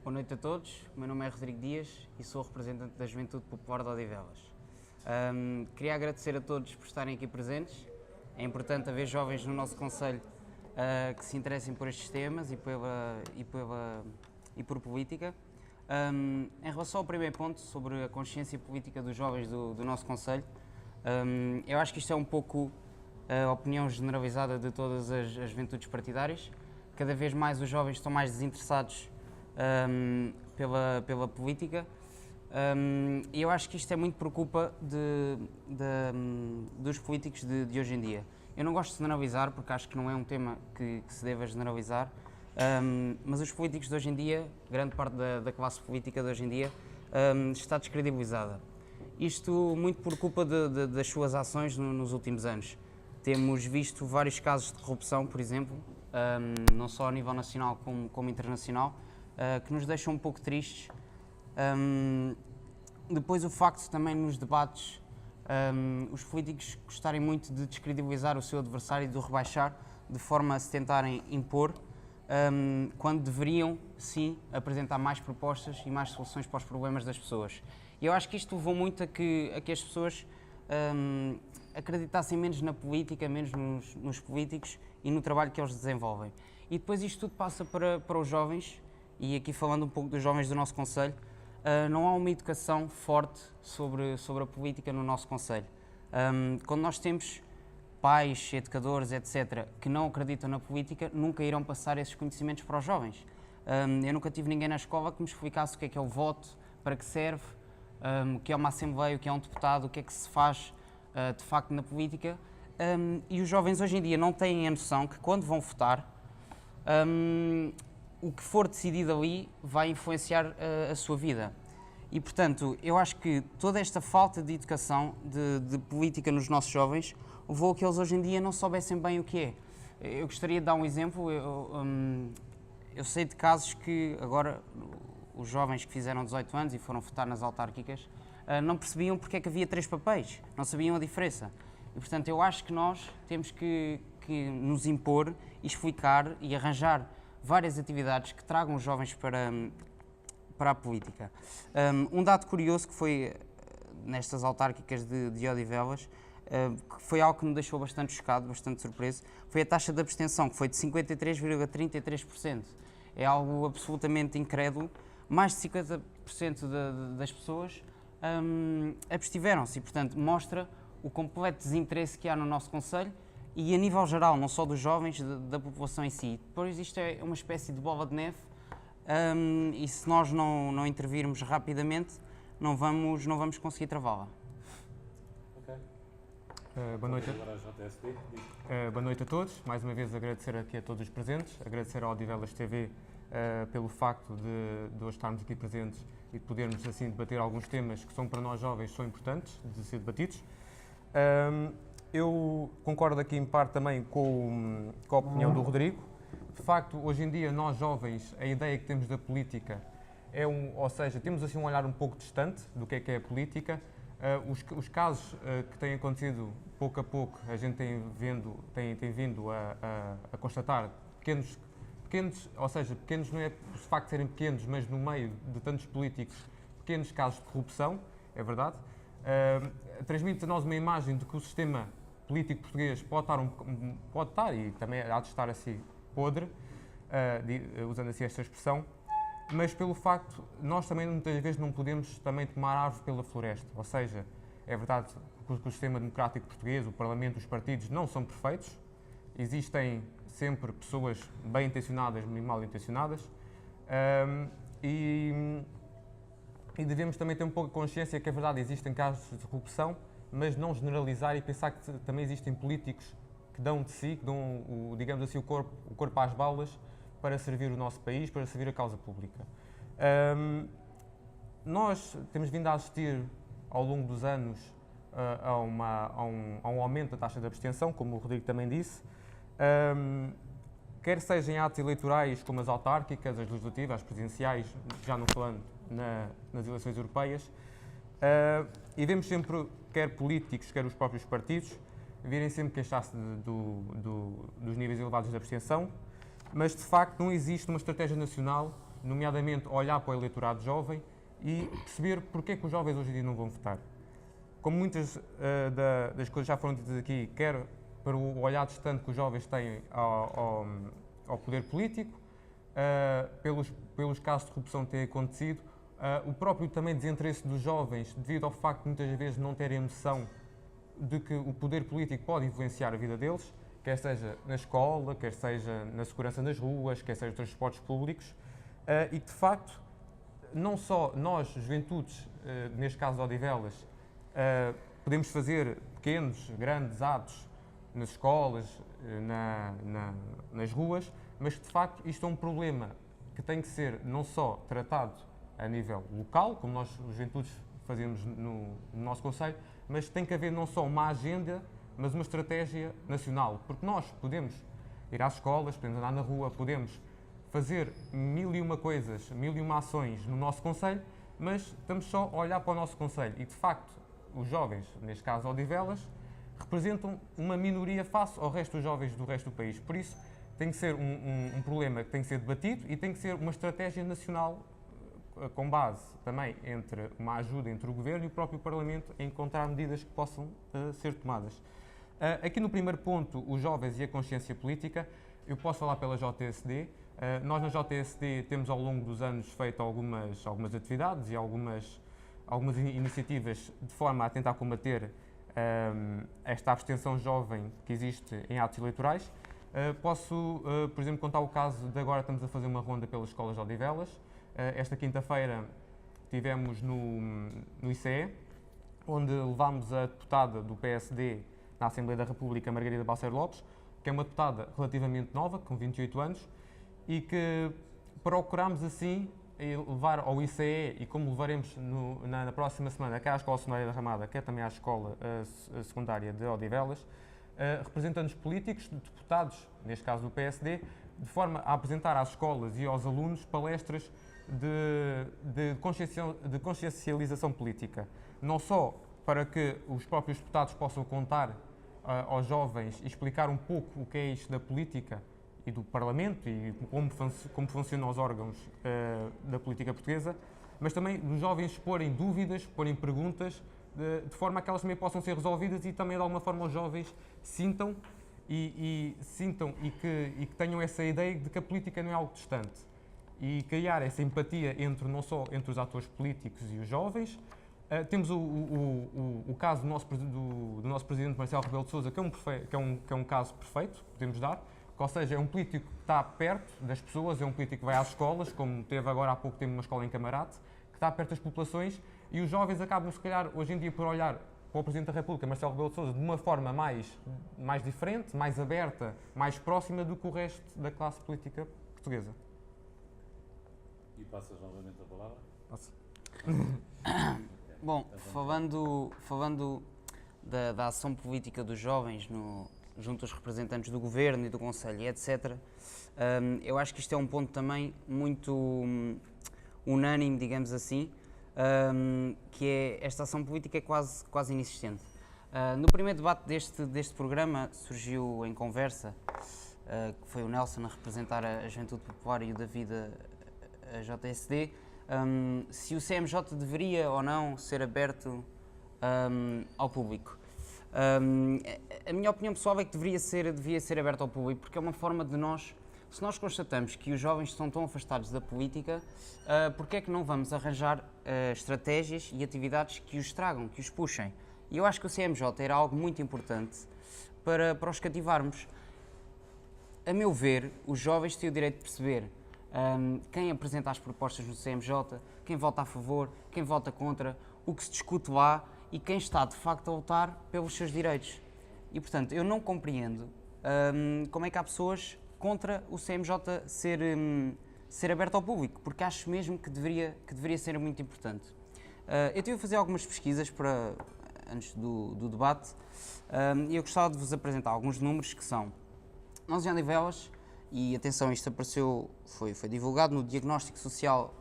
Boa noite a todos, o meu nome é Rodrigo Dias e sou representante da Juventude Popular de Odivelas. Queria agradecer a todos por estarem aqui presentes. É importante haver jovens no nosso concelho que se interessem por estes temas e por política. Em relação ao primeiro ponto, sobre a consciência política dos jovens do nosso concelho, eu acho que isto é um pouco a opinião generalizada de todas as juventudes partidárias. Cada vez mais os jovens estão mais desinteressados pela política, e eu acho que isto é muito por culpa dos políticos de hoje em dia. Eu não gosto de generalizar porque acho que não é um tema que se deva generalizar, mas os políticos de hoje em dia, grande parte da classe política de hoje em dia, está descredibilizada. Isto muito por culpa das suas ações nos últimos anos. Temos visto vários casos de corrupção, por exemplo, não só a nível nacional como internacional, que nos deixam um pouco tristes. Depois o facto também nos debates os políticos gostarem muito de descredibilizar o seu adversário e de o rebaixar de forma a se tentarem impor, quando deveriam sim apresentar mais propostas e mais soluções para os problemas das pessoas. E eu acho que isto levou muito a que as pessoas acreditassem menos na política, menos nos políticos e no trabalho que eles desenvolvem. E depois isto tudo passa para os jovens, e aqui falando um pouco dos jovens do nosso concelho, não há uma educação forte sobre a política no nosso concelho. Quando nós temos pais, educadores, etc., que não acreditam na política, nunca irão passar esses conhecimentos para os jovens. Eu nunca tive ninguém na escola que me explicasse o que é o voto, para que serve, o que é uma assembleia, o que é um deputado, o que é que se faz de facto na política. E os jovens hoje em dia não têm a noção que quando vão votar, o que for decidido ali vai influenciar a sua vida. E, portanto, eu acho que toda esta falta de educação, de política nos nossos jovens, levou a que eles hoje em dia não soubessem bem o que é. Eu gostaria de dar um exemplo. Eu sei de casos que agora os jovens que fizeram 18 anos e foram votar nas autárquicas não percebiam porque é que havia 3 papéis, não sabiam a diferença. E, portanto, eu acho que nós temos que nos impor e explicar e arranjar várias atividades que tragam os jovens para a política. Um dado curioso que foi nestas autárquicas de Odivelas, que foi algo que me deixou bastante chocado, bastante surpreso, foi a taxa de abstenção, que foi de 53,33%. É algo absolutamente incrédulo. Mais de 50% das pessoas abstiveram-se e, portanto, mostra o completo desinteresse que há no nosso concelho e a nível geral, não só dos jovens, da população em si. Depois isto é uma espécie de bola de neve, e se nós não intervirmos rapidamente, não vamos conseguir travá-la. Okay. Boa noite a todos. Mais uma vez agradecer aqui a todos os presentes, agradecer ao Odivelas TV pelo facto de hoje estarmos aqui presentes e de podermos assim debater alguns temas que são para nós jovens são importantes de ser debatidos. Eu concordo aqui em parte também com a opinião do Rodrigo. De facto, hoje em dia, nós jovens, a ideia que temos da política ou seja, temos assim um olhar um pouco distante do que é a política. Os casos que têm acontecido pouco a pouco, a gente tem vindo a constatar pequenos, ou seja, pequenos não é por facto de serem pequenos, mas no meio de tantos políticos, pequenos casos de corrupção, é verdade. Transmite a nós uma imagem de que o sistema político português pode estar e também há de estar assim podre, usando assim esta expressão, mas pelo facto, nós também muitas vezes não podemos também tomar árvore pela floresta, ou seja, é verdade que o sistema democrático português, o Parlamento, os partidos não são perfeitos, existem sempre pessoas bem intencionadas e mal intencionadas, e devemos também ter um pouco de consciência que é verdade, existem casos de corrupção, mas não generalizar e pensar que também existem políticos que dão de si, que dão, digamos assim, o corpo às balas para servir o nosso país, para servir a causa pública. Nós temos vindo a assistir ao longo dos anos a um aumento da taxa de abstenção, como o Rodrigo também disse, quer seja em atos eleitorais como as autárquicas, as legislativas, as presidenciais, já não falando nas eleições europeias, e vemos sempre, quer políticos, quer os próprios partidos, virem sempre queixar-se dos níveis elevados de abstenção, mas de facto não existe uma estratégia nacional nomeadamente olhar para o eleitorado jovem e perceber porque é que os jovens hoje em dia não vão votar. Como muitas das coisas já foram ditas aqui, quer para o olhar distante que os jovens têm ao poder político, pelos casos de corrupção que têm acontecido, o próprio também desinteresse dos jovens devido ao facto de muitas vezes não terem noção de que o poder político pode influenciar a vida deles, quer seja na escola, quer seja na segurança nas ruas, quer seja nos transportes públicos, e que de facto não só nós, juventudes, neste caso de Odivelas, podemos fazer pequenos, grandes atos nas escolas, nas ruas, mas de facto isto é um problema que tem que ser não só tratado a nível local, como nós, os juventudes, fazemos no nosso concelho, mas tem que haver não só uma agenda, mas uma estratégia nacional, porque nós podemos ir às escolas, podemos andar na rua, podemos fazer mil e uma coisas, mil e uma ações no nosso concelho, mas estamos só a olhar para o nosso concelho e, de facto, os jovens, neste caso Odivelas, representam uma minoria face ao resto dos jovens do resto do país. Por isso, tem que ser um problema que tem que ser debatido e tem que ser uma estratégia nacional com base também entre uma ajuda entre o Governo e o próprio Parlamento a encontrar medidas que possam ser tomadas. Aqui no primeiro ponto, os jovens e a consciência política, eu posso falar pela JSD. Nós na JSD temos ao longo dos anos feito algumas atividades e algumas iniciativas de forma a tentar combater esta abstenção jovem que existe em atos eleitorais. Posso, por exemplo, contar o caso de agora estamos a fazer uma ronda pelas escolas de Odivelas. Esta quinta-feira tivemos no ICE, onde levámos a deputada do PSD na Assembleia da República, Margarida Balseiro Lopes, que é uma deputada relativamente nova, com 28 anos, e que procurámos assim levar ao ICE, e como levaremos na próxima semana, quer à Escola Secundária da Ramada, quer também à Escola Secundária de Odivelas, representantes políticos, deputados, neste caso do PSD, de forma a apresentar às escolas e aos alunos palestras de consciencialização política. Não só para que os próprios deputados possam contar aos jovens e explicar um pouco o que é isto da política e do Parlamento e como funcionam os órgãos da política portuguesa, mas também dos jovens exporem dúvidas, porem perguntas, de forma a que elas também possam ser resolvidas e também de alguma forma os jovens sintam e que tenham essa ideia de que a política não é algo distante. E criar essa empatia não só entre os atores políticos e os jovens. Temos o caso do nosso Presidente Marcelo Rebelo de Sousa, que é um caso perfeito, podemos dar, ou seja, é um político que está perto das pessoas, é um político que vai às escolas, como teve agora há pouco tempo uma escola em Camarate, que está perto das populações, e os jovens acabam, se calhar, hoje em dia, por olhar para o Presidente da República, Marcelo Rebelo de Sousa, de uma forma mais diferente, mais aberta, mais próxima do que o resto da classe política portuguesa. E passas novamente a palavra? Passo. Bom, falando da ação política dos jovens junto aos representantes do Governo e do Conselho, etc., eu acho que isto é um ponto também muito unânime, digamos assim, que é esta ação política é quase inexistente. No primeiro debate deste programa surgiu em conversa, que foi o Nelson a representar a Juventude Popular e o David a JSD, se o CMJ deveria ou não ser aberto ao público. A minha opinião pessoal é que devia ser aberto ao público, porque é uma forma de se nós constatamos que os jovens estão tão afastados da política, porque é que não vamos arranjar estratégias e atividades que os tragam, que os puxem? E eu acho que o CMJ era algo muito importante para os cativarmos. A meu ver, os jovens têm o direito de perceber quem apresenta as propostas no CMJ, quem vota a favor, quem vota contra, o que se discute lá e quem está de facto a lutar pelos seus direitos. E portanto, eu não compreendo como é que há pessoas contra o CMJ ser aberto ao público, porque acho mesmo que deveria ser muito importante. Eu tive a fazer algumas pesquisas antes do debate e eu gostava de vos apresentar alguns números que são: nós em Odivelas, e atenção, isto foi divulgado no Diagnóstico Social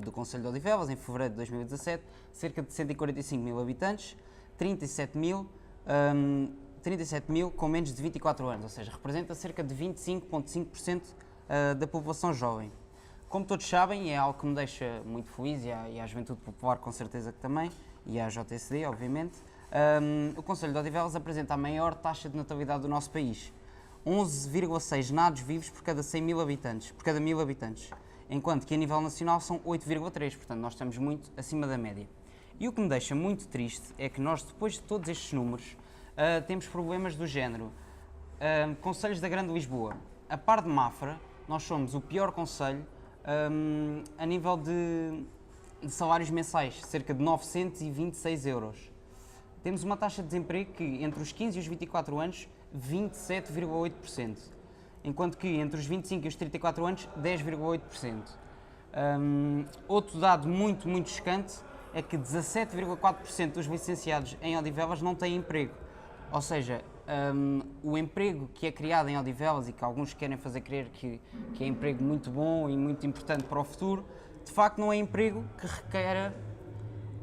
do Concelho de Odivelas, em fevereiro de 2017, cerca de 145 mil habitantes, 37 mil com menos de 24 anos, ou seja, representa cerca de 25,5% da população jovem. Como todos sabem, é algo que me deixa muito feliz, e à Juventude Popular com certeza que também, e à JSD, obviamente, o Concelho de Odivelas apresenta a maior taxa de natalidade do nosso país. 11,6 nados vivos por cada 100.000 habitantes, por cada 1.000 habitantes, enquanto que a nível nacional são 8,3, portanto nós estamos muito acima da média. E o que me deixa muito triste é que nós, depois de todos estes números, temos problemas do género. Concelhos da Grande Lisboa, a par de Mafra, nós somos o pior concelho a nível de salários mensais, cerca de 926 euros. Temos uma taxa de desemprego que, entre os 15 e os 24 anos, 27,8%, enquanto que entre os 25 e os 34 anos, 10,8%. Outro dado muito chocante é que 17,4% dos licenciados em Odivelas não têm emprego. Ou seja, o emprego que é criado em Odivelas e que alguns querem fazer crer que é emprego muito bom e muito importante para o futuro, de facto não é emprego que requeira,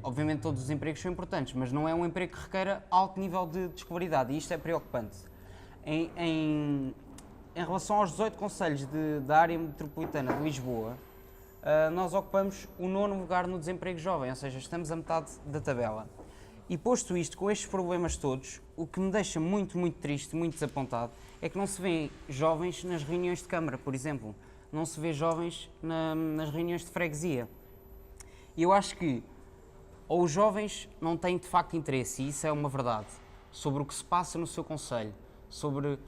obviamente todos os empregos são importantes, mas não é um emprego que requeira alto nível de escolaridade, e isto é preocupante. Em relação aos 18 concelhos da área metropolitana de Lisboa, nós ocupamos o 9º lugar no desemprego jovem, ou seja, estamos a metade da tabela. E posto isto, com estes problemas todos, o que me deixa muito triste, muito desapontado, é que não se vê jovens nas reuniões de Câmara, por exemplo. Não se vê jovens nas reuniões de freguesia. E eu acho que ou os jovens não têm de facto interesse, e isso é uma verdade, sobre o que se passa no seu concelho, sobre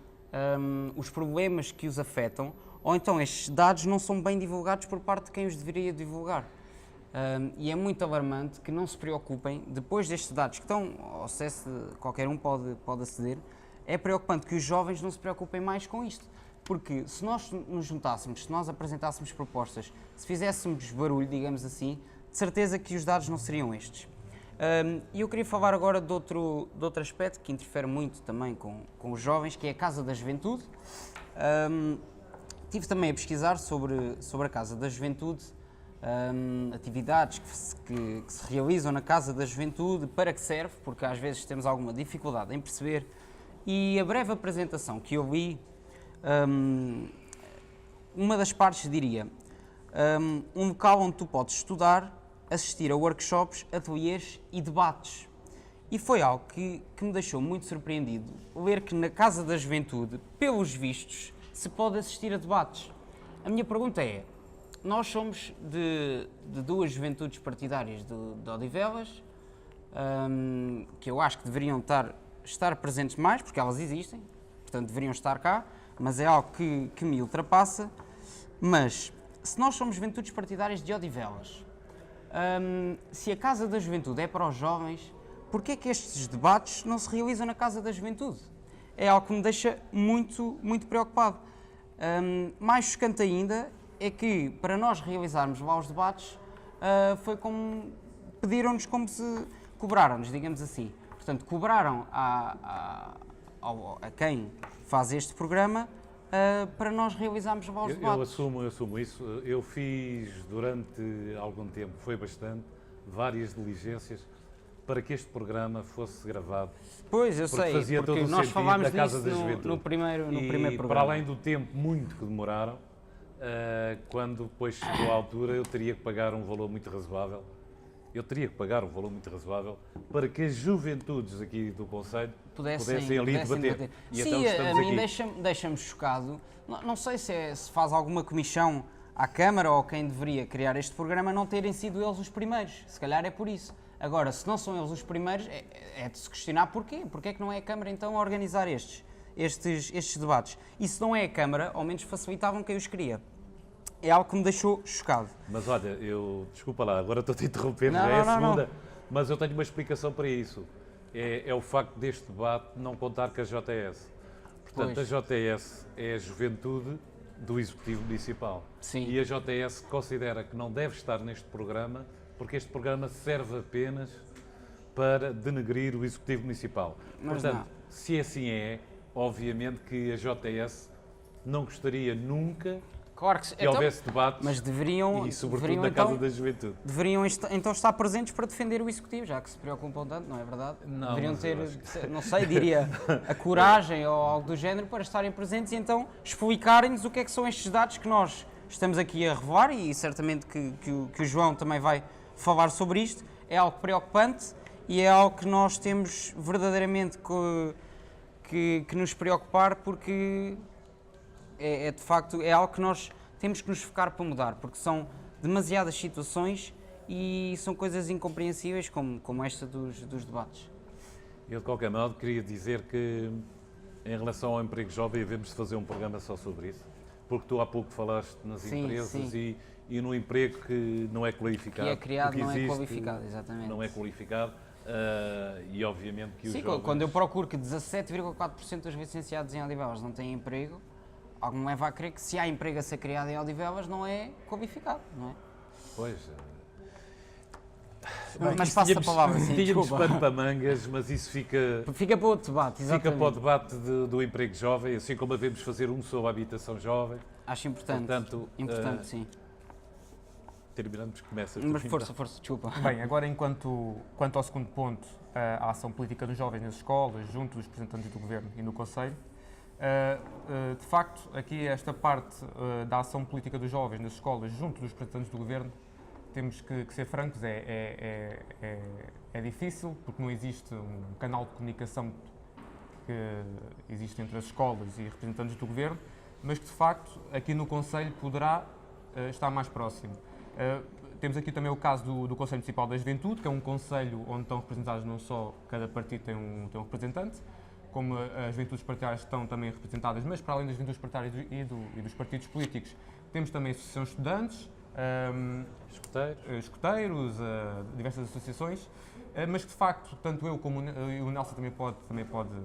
os problemas que os afetam, ou então estes dados não são bem divulgados por parte de quem os deveria divulgar. E é muito alarmante que não se preocupem, depois destes dados que estão ao acesso, qualquer um pode aceder, é preocupante que os jovens não se preocupem mais com isto. Porque se nós nos juntássemos, se nós apresentássemos propostas, se fizéssemos barulho, digamos assim, de certeza que os dados não seriam estes. E eu queria falar agora de outro aspecto que interfere muito também com os jovens, que é a Casa da Juventude. Estive também a pesquisar sobre a Casa da Juventude, atividades que se realizam na Casa da Juventude, para que serve, porque às vezes temos alguma dificuldade em perceber, e a breve apresentação que eu li, uma das partes diria, um local onde tu podes estudar, assistir a workshops, ateliês e debates. E foi algo que me deixou muito surpreendido, ler que na Casa da Juventude, pelos vistos, se pode assistir a debates. A minha pergunta é, nós somos de duas juventudes partidárias de Odivelas, que eu acho que deveriam estar presentes mais, porque elas existem, portanto deveriam estar cá, mas é algo que me ultrapassa. Mas, se nós somos juventudes partidárias de Odivelas, se a Casa da Juventude é para os jovens, porquê é que estes debates não se realizam na Casa da Juventude? É algo que me deixa muito preocupado. Mais chocante ainda é que, para nós realizarmos lá os debates, foi como pediram-nos, como se cobraram-nos, digamos assim. Portanto, cobraram a quem faz este programa para nós realizarmos lá os debates. Eu assumo isso. Eu fiz durante algum tempo, foi bastante, várias diligências para que este programa fosse gravado. Pois, eu sei, fazia porque todo o nós sentido falámos da Casa disso da Juventude. no primeiro programa. Para além do tempo muito que demoraram, quando depois chegou à altura, eu teria que pagar um valor muito razoável. Para que as juventudes aqui do Concelho pudessem ali debater. E sim, então estamos a mim aqui. deixa-me chocado. Não sei se faz alguma comissão à Câmara ou quem deveria criar este programa não terem sido eles os primeiros. Se calhar é por isso. Agora, se não são eles os primeiros, é de se questionar porquê. Porquê é que não é a Câmara então a organizar estes debates? E se não é a Câmara, ao menos facilitavam quem os queria. É algo que me deixou chocado. Mas olha, desculpa lá, agora estou-te a interromper, Não, já é a não, segunda, mas eu tenho uma explicação para isso. É o facto deste debate não contar com a JS. Portanto, Pois. a JS é a juventude do Executivo Municipal. Sim. E a JS considera que não deve estar neste programa, porque este programa serve apenas para denegrir o Executivo Municipal. Mas Portanto, não. se assim é, obviamente que a JS não gostaria nunca Claro que, que houvesse debates mas deveriam, e, sobretudo, deveriam, na Casa então, da Juventude. deveriam então estar presentes para defender o Executivo, já que se preocupam tanto, não é verdade? Não, Deveriam mas ter, eu acho não sei, diria, a coragem ou algo do género para estarem presentes e então explicarem-nos o que é que são estes dados que nós estamos aqui a revelar, e certamente que o João também vai falar sobre isto, é algo preocupante e é algo que nós temos verdadeiramente que nos preocupar, porque de facto é algo que nós temos que nos focar para mudar, porque são demasiadas situações e são coisas incompreensíveis como esta dos debates. Eu, de qualquer modo, queria dizer que, em relação ao emprego jovem, devemos fazer um programa só sobre isso, porque tu há pouco falaste nas Sim, empresas sim. E no emprego que não é qualificado. Que é criado, porque não é existe, qualificado, exatamente. Não é qualificado e, obviamente, que os Sim, jovens... quando eu procuro que 17,4% dos licenciados em Odivelas não têm emprego, algo me leva a crer que se há emprego a ser criado em Odivelas não é qualificado, não é? Pois... Mas passo a palavra, sim, Tínhamos desculpa. pano para mangas, mas isso fica Fica para outro debate, exatamente. para o debate do emprego jovem, assim como devemos fazer um sobre a habitação jovem. Acho importante, Portanto, sim. Terminamos, começa Mas força, desculpa. Bem, agora quanto ao segundo ponto, a ação política dos jovens nas escolas, junto dos representantes do Governo e no Conselho, de facto, aqui esta parte da ação política dos jovens nas escolas, junto dos representantes do Governo, temos que ser francos, é difícil, porque não existe um canal de comunicação que existe entre as escolas e representantes do Governo, mas que, de facto, aqui no Conselho poderá estar mais próximo. Temos aqui também o caso do Conselho Municipal da Juventude, que é um conselho onde estão representados não só cada partido tem um representante, como as juventudes partidárias estão também representadas, mas para além das juventudes partidárias e dos partidos políticos, temos também associações de estudantes, escuteiros, diversas associações, mas que de facto, tanto eu como o Nelson também pode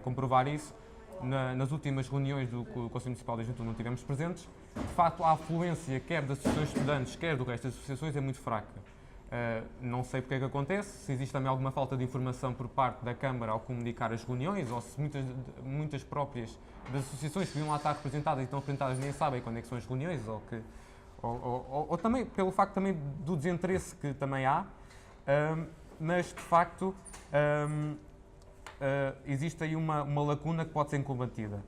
comprovar isso, nas últimas reuniões do Conselho Municipal da Juventude não tivemos presentes, de facto a afluência quer das associações de estudantes, quer do resto das associações é muito fraca. Não sei porque é que acontece, se existe também alguma falta de informação por parte da Câmara ao comunicar as reuniões, ou se muitas próprias das associações que deviam lá estar representadas e estão representadas nem sabem quando é que são as reuniões, ou também pelo facto também do desinteresse que também há, mas de facto existe aí uma lacuna que pode ser combatida.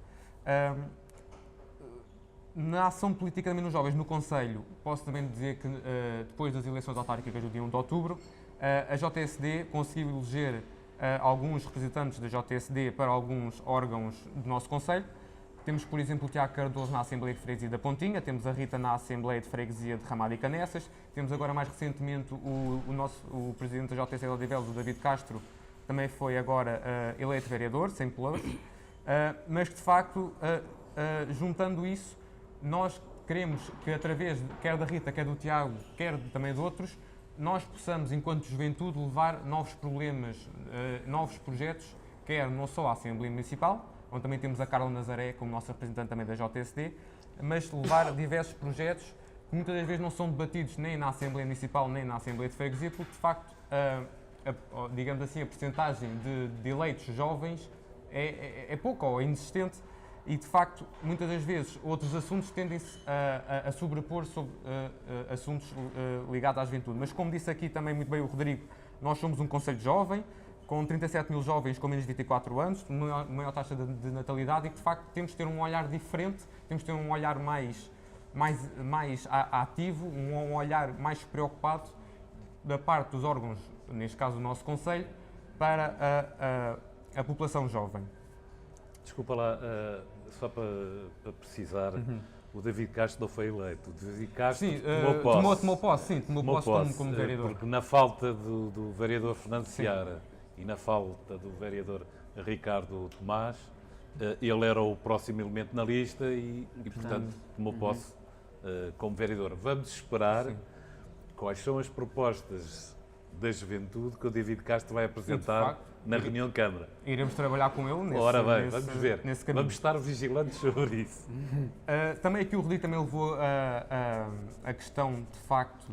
Na ação política também nos jovens, no Conselho, posso também dizer que depois das eleições autárquicas do dia 1 de outubro, a JSD conseguiu eleger alguns representantes da JSD para alguns órgãos do nosso Conselho. Temos, por exemplo, o Tiago Cardoso na Assembleia de Freguesia da Pontinha, temos a Rita na Assembleia de Freguesia de Ramada e Canessas, temos agora mais recentemente o presidente da JSD de Odivelas, o David Castro, também foi agora eleito vereador, sem plus, mas de facto, juntando isso, nós queremos que através, quer da Rita, quer do Tiago, quer também de outros, nós possamos, enquanto juventude, levar novos problemas, novos projetos, quer não só à Assembleia Municipal, onde também temos a Carla Nazaré como nossa representante também da JSD, mas levar diversos projetos que muitas das vezes não são debatidos nem na Assembleia Municipal nem na Assembleia de Freguesia, porque de facto, digamos assim, a percentagem de eleitos jovens é pouca ou é inexistente e de facto, muitas das vezes, outros assuntos tendem-se a sobrepor sobre assuntos ligados à juventude. Mas como disse aqui também muito bem o Rodrigo, nós somos um concelho jovem, com 37 mil jovens com menos de 24 anos, maior taxa de natalidade e que de facto temos de ter um olhar diferente, temos de ter um olhar mais ativo, um olhar mais preocupado da parte dos órgãos, neste caso o nosso Conselho, para a população jovem. Desculpa lá, só para precisar, o David Castro não foi eleito. O David Castro tomou posse como vereador. Porque na falta do vereador Fernando Seara e na falta do vereador Ricardo Tomás, ele era o próximo elemento na lista e portanto, tomou posse como vereador. Vamos esperar quais são as propostas da juventude que o David Castro vai apresentar na reunião de Câmara. Iremos trabalhar com ele nesse Ora bem, vamos ver. caminho. Vamos estar vigilantes sobre isso. Também aqui o Rodrigo também levou a questão, de facto,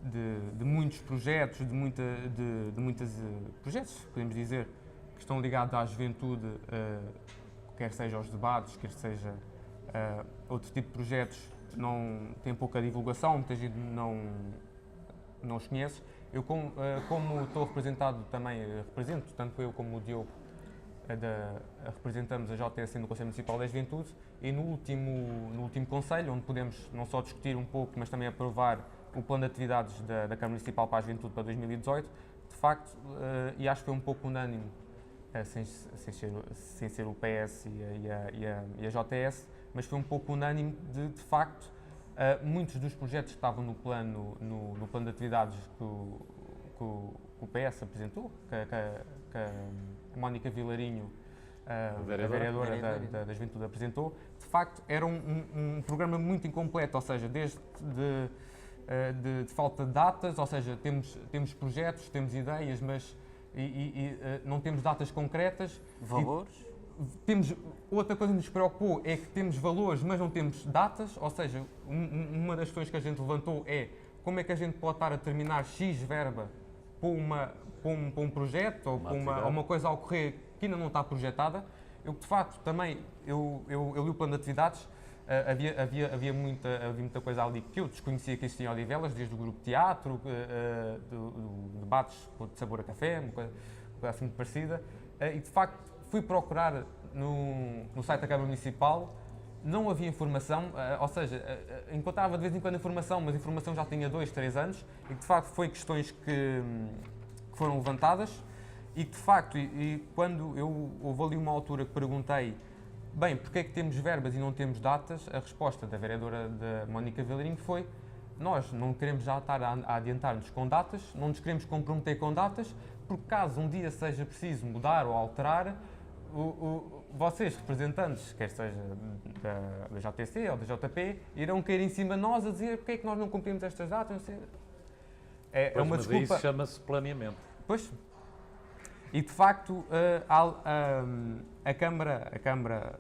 de muitos projetos, de muitos projetos, podemos dizer, que estão ligados à juventude, quer seja aos debates, quer seja outro tipo de projetos, tem pouca divulgação, muita gente não os conhece. Eu, como estou representado também, represento tanto eu como o Diogo representamos a JTC no Conselho Municipal da Juventude e no último Conselho, onde podemos não só discutir um pouco, mas também aprovar o plano de atividades da Câmara Municipal para a Juventude para 2018, de facto, e acho que foi um pouco unânime, sem ser o PS e a JTS, mas foi um pouco unânime de facto, muitos dos projetos que estavam no plano de atividades que o PS apresentou, que a Mónica Vilarinho, a vereadora da Juventude, apresentou, de facto era um programa muito incompleto, ou seja, desde de falta de datas, ou seja, temos projetos, temos ideias, mas não temos datas concretas. Valores? Outra coisa que nos preocupou é que temos valores, mas não temos datas, ou seja, uma das questões que a gente levantou é como é que a gente pode estar a terminar X verba para um projeto ou para uma coisa a ocorrer que ainda não está projetada. Eu, de facto, também, eu li o plano de atividades, havia muita coisa ali que eu desconhecia que existia em Odivelas, desde o grupo de teatro, debates de sabor a café, uma coisa assim muito parecida, e, de facto, fui procurar no site da Câmara Municipal, não havia informação, ou seja, encontrava de vez em quando informação, mas a informação já tinha 2, 3 anos, e de facto foi questões que foram levantadas, e de facto, quando houve ali uma altura que perguntei, bem, porque é que temos verbas e não temos datas, a resposta da vereadora da Mónica Vilarinho foi, nós não queremos já estar a adiantar-nos com datas, não nos queremos comprometer com datas, porque caso um dia seja preciso mudar ou alterar, vocês, representantes, quer seja da JTC ou da JP, irão cair em cima de nós a dizer porque é que nós não cumprimos estas datas. Não sei. É uma mas desculpa. isso chama-se planeamento. Pois. E de facto a Câmara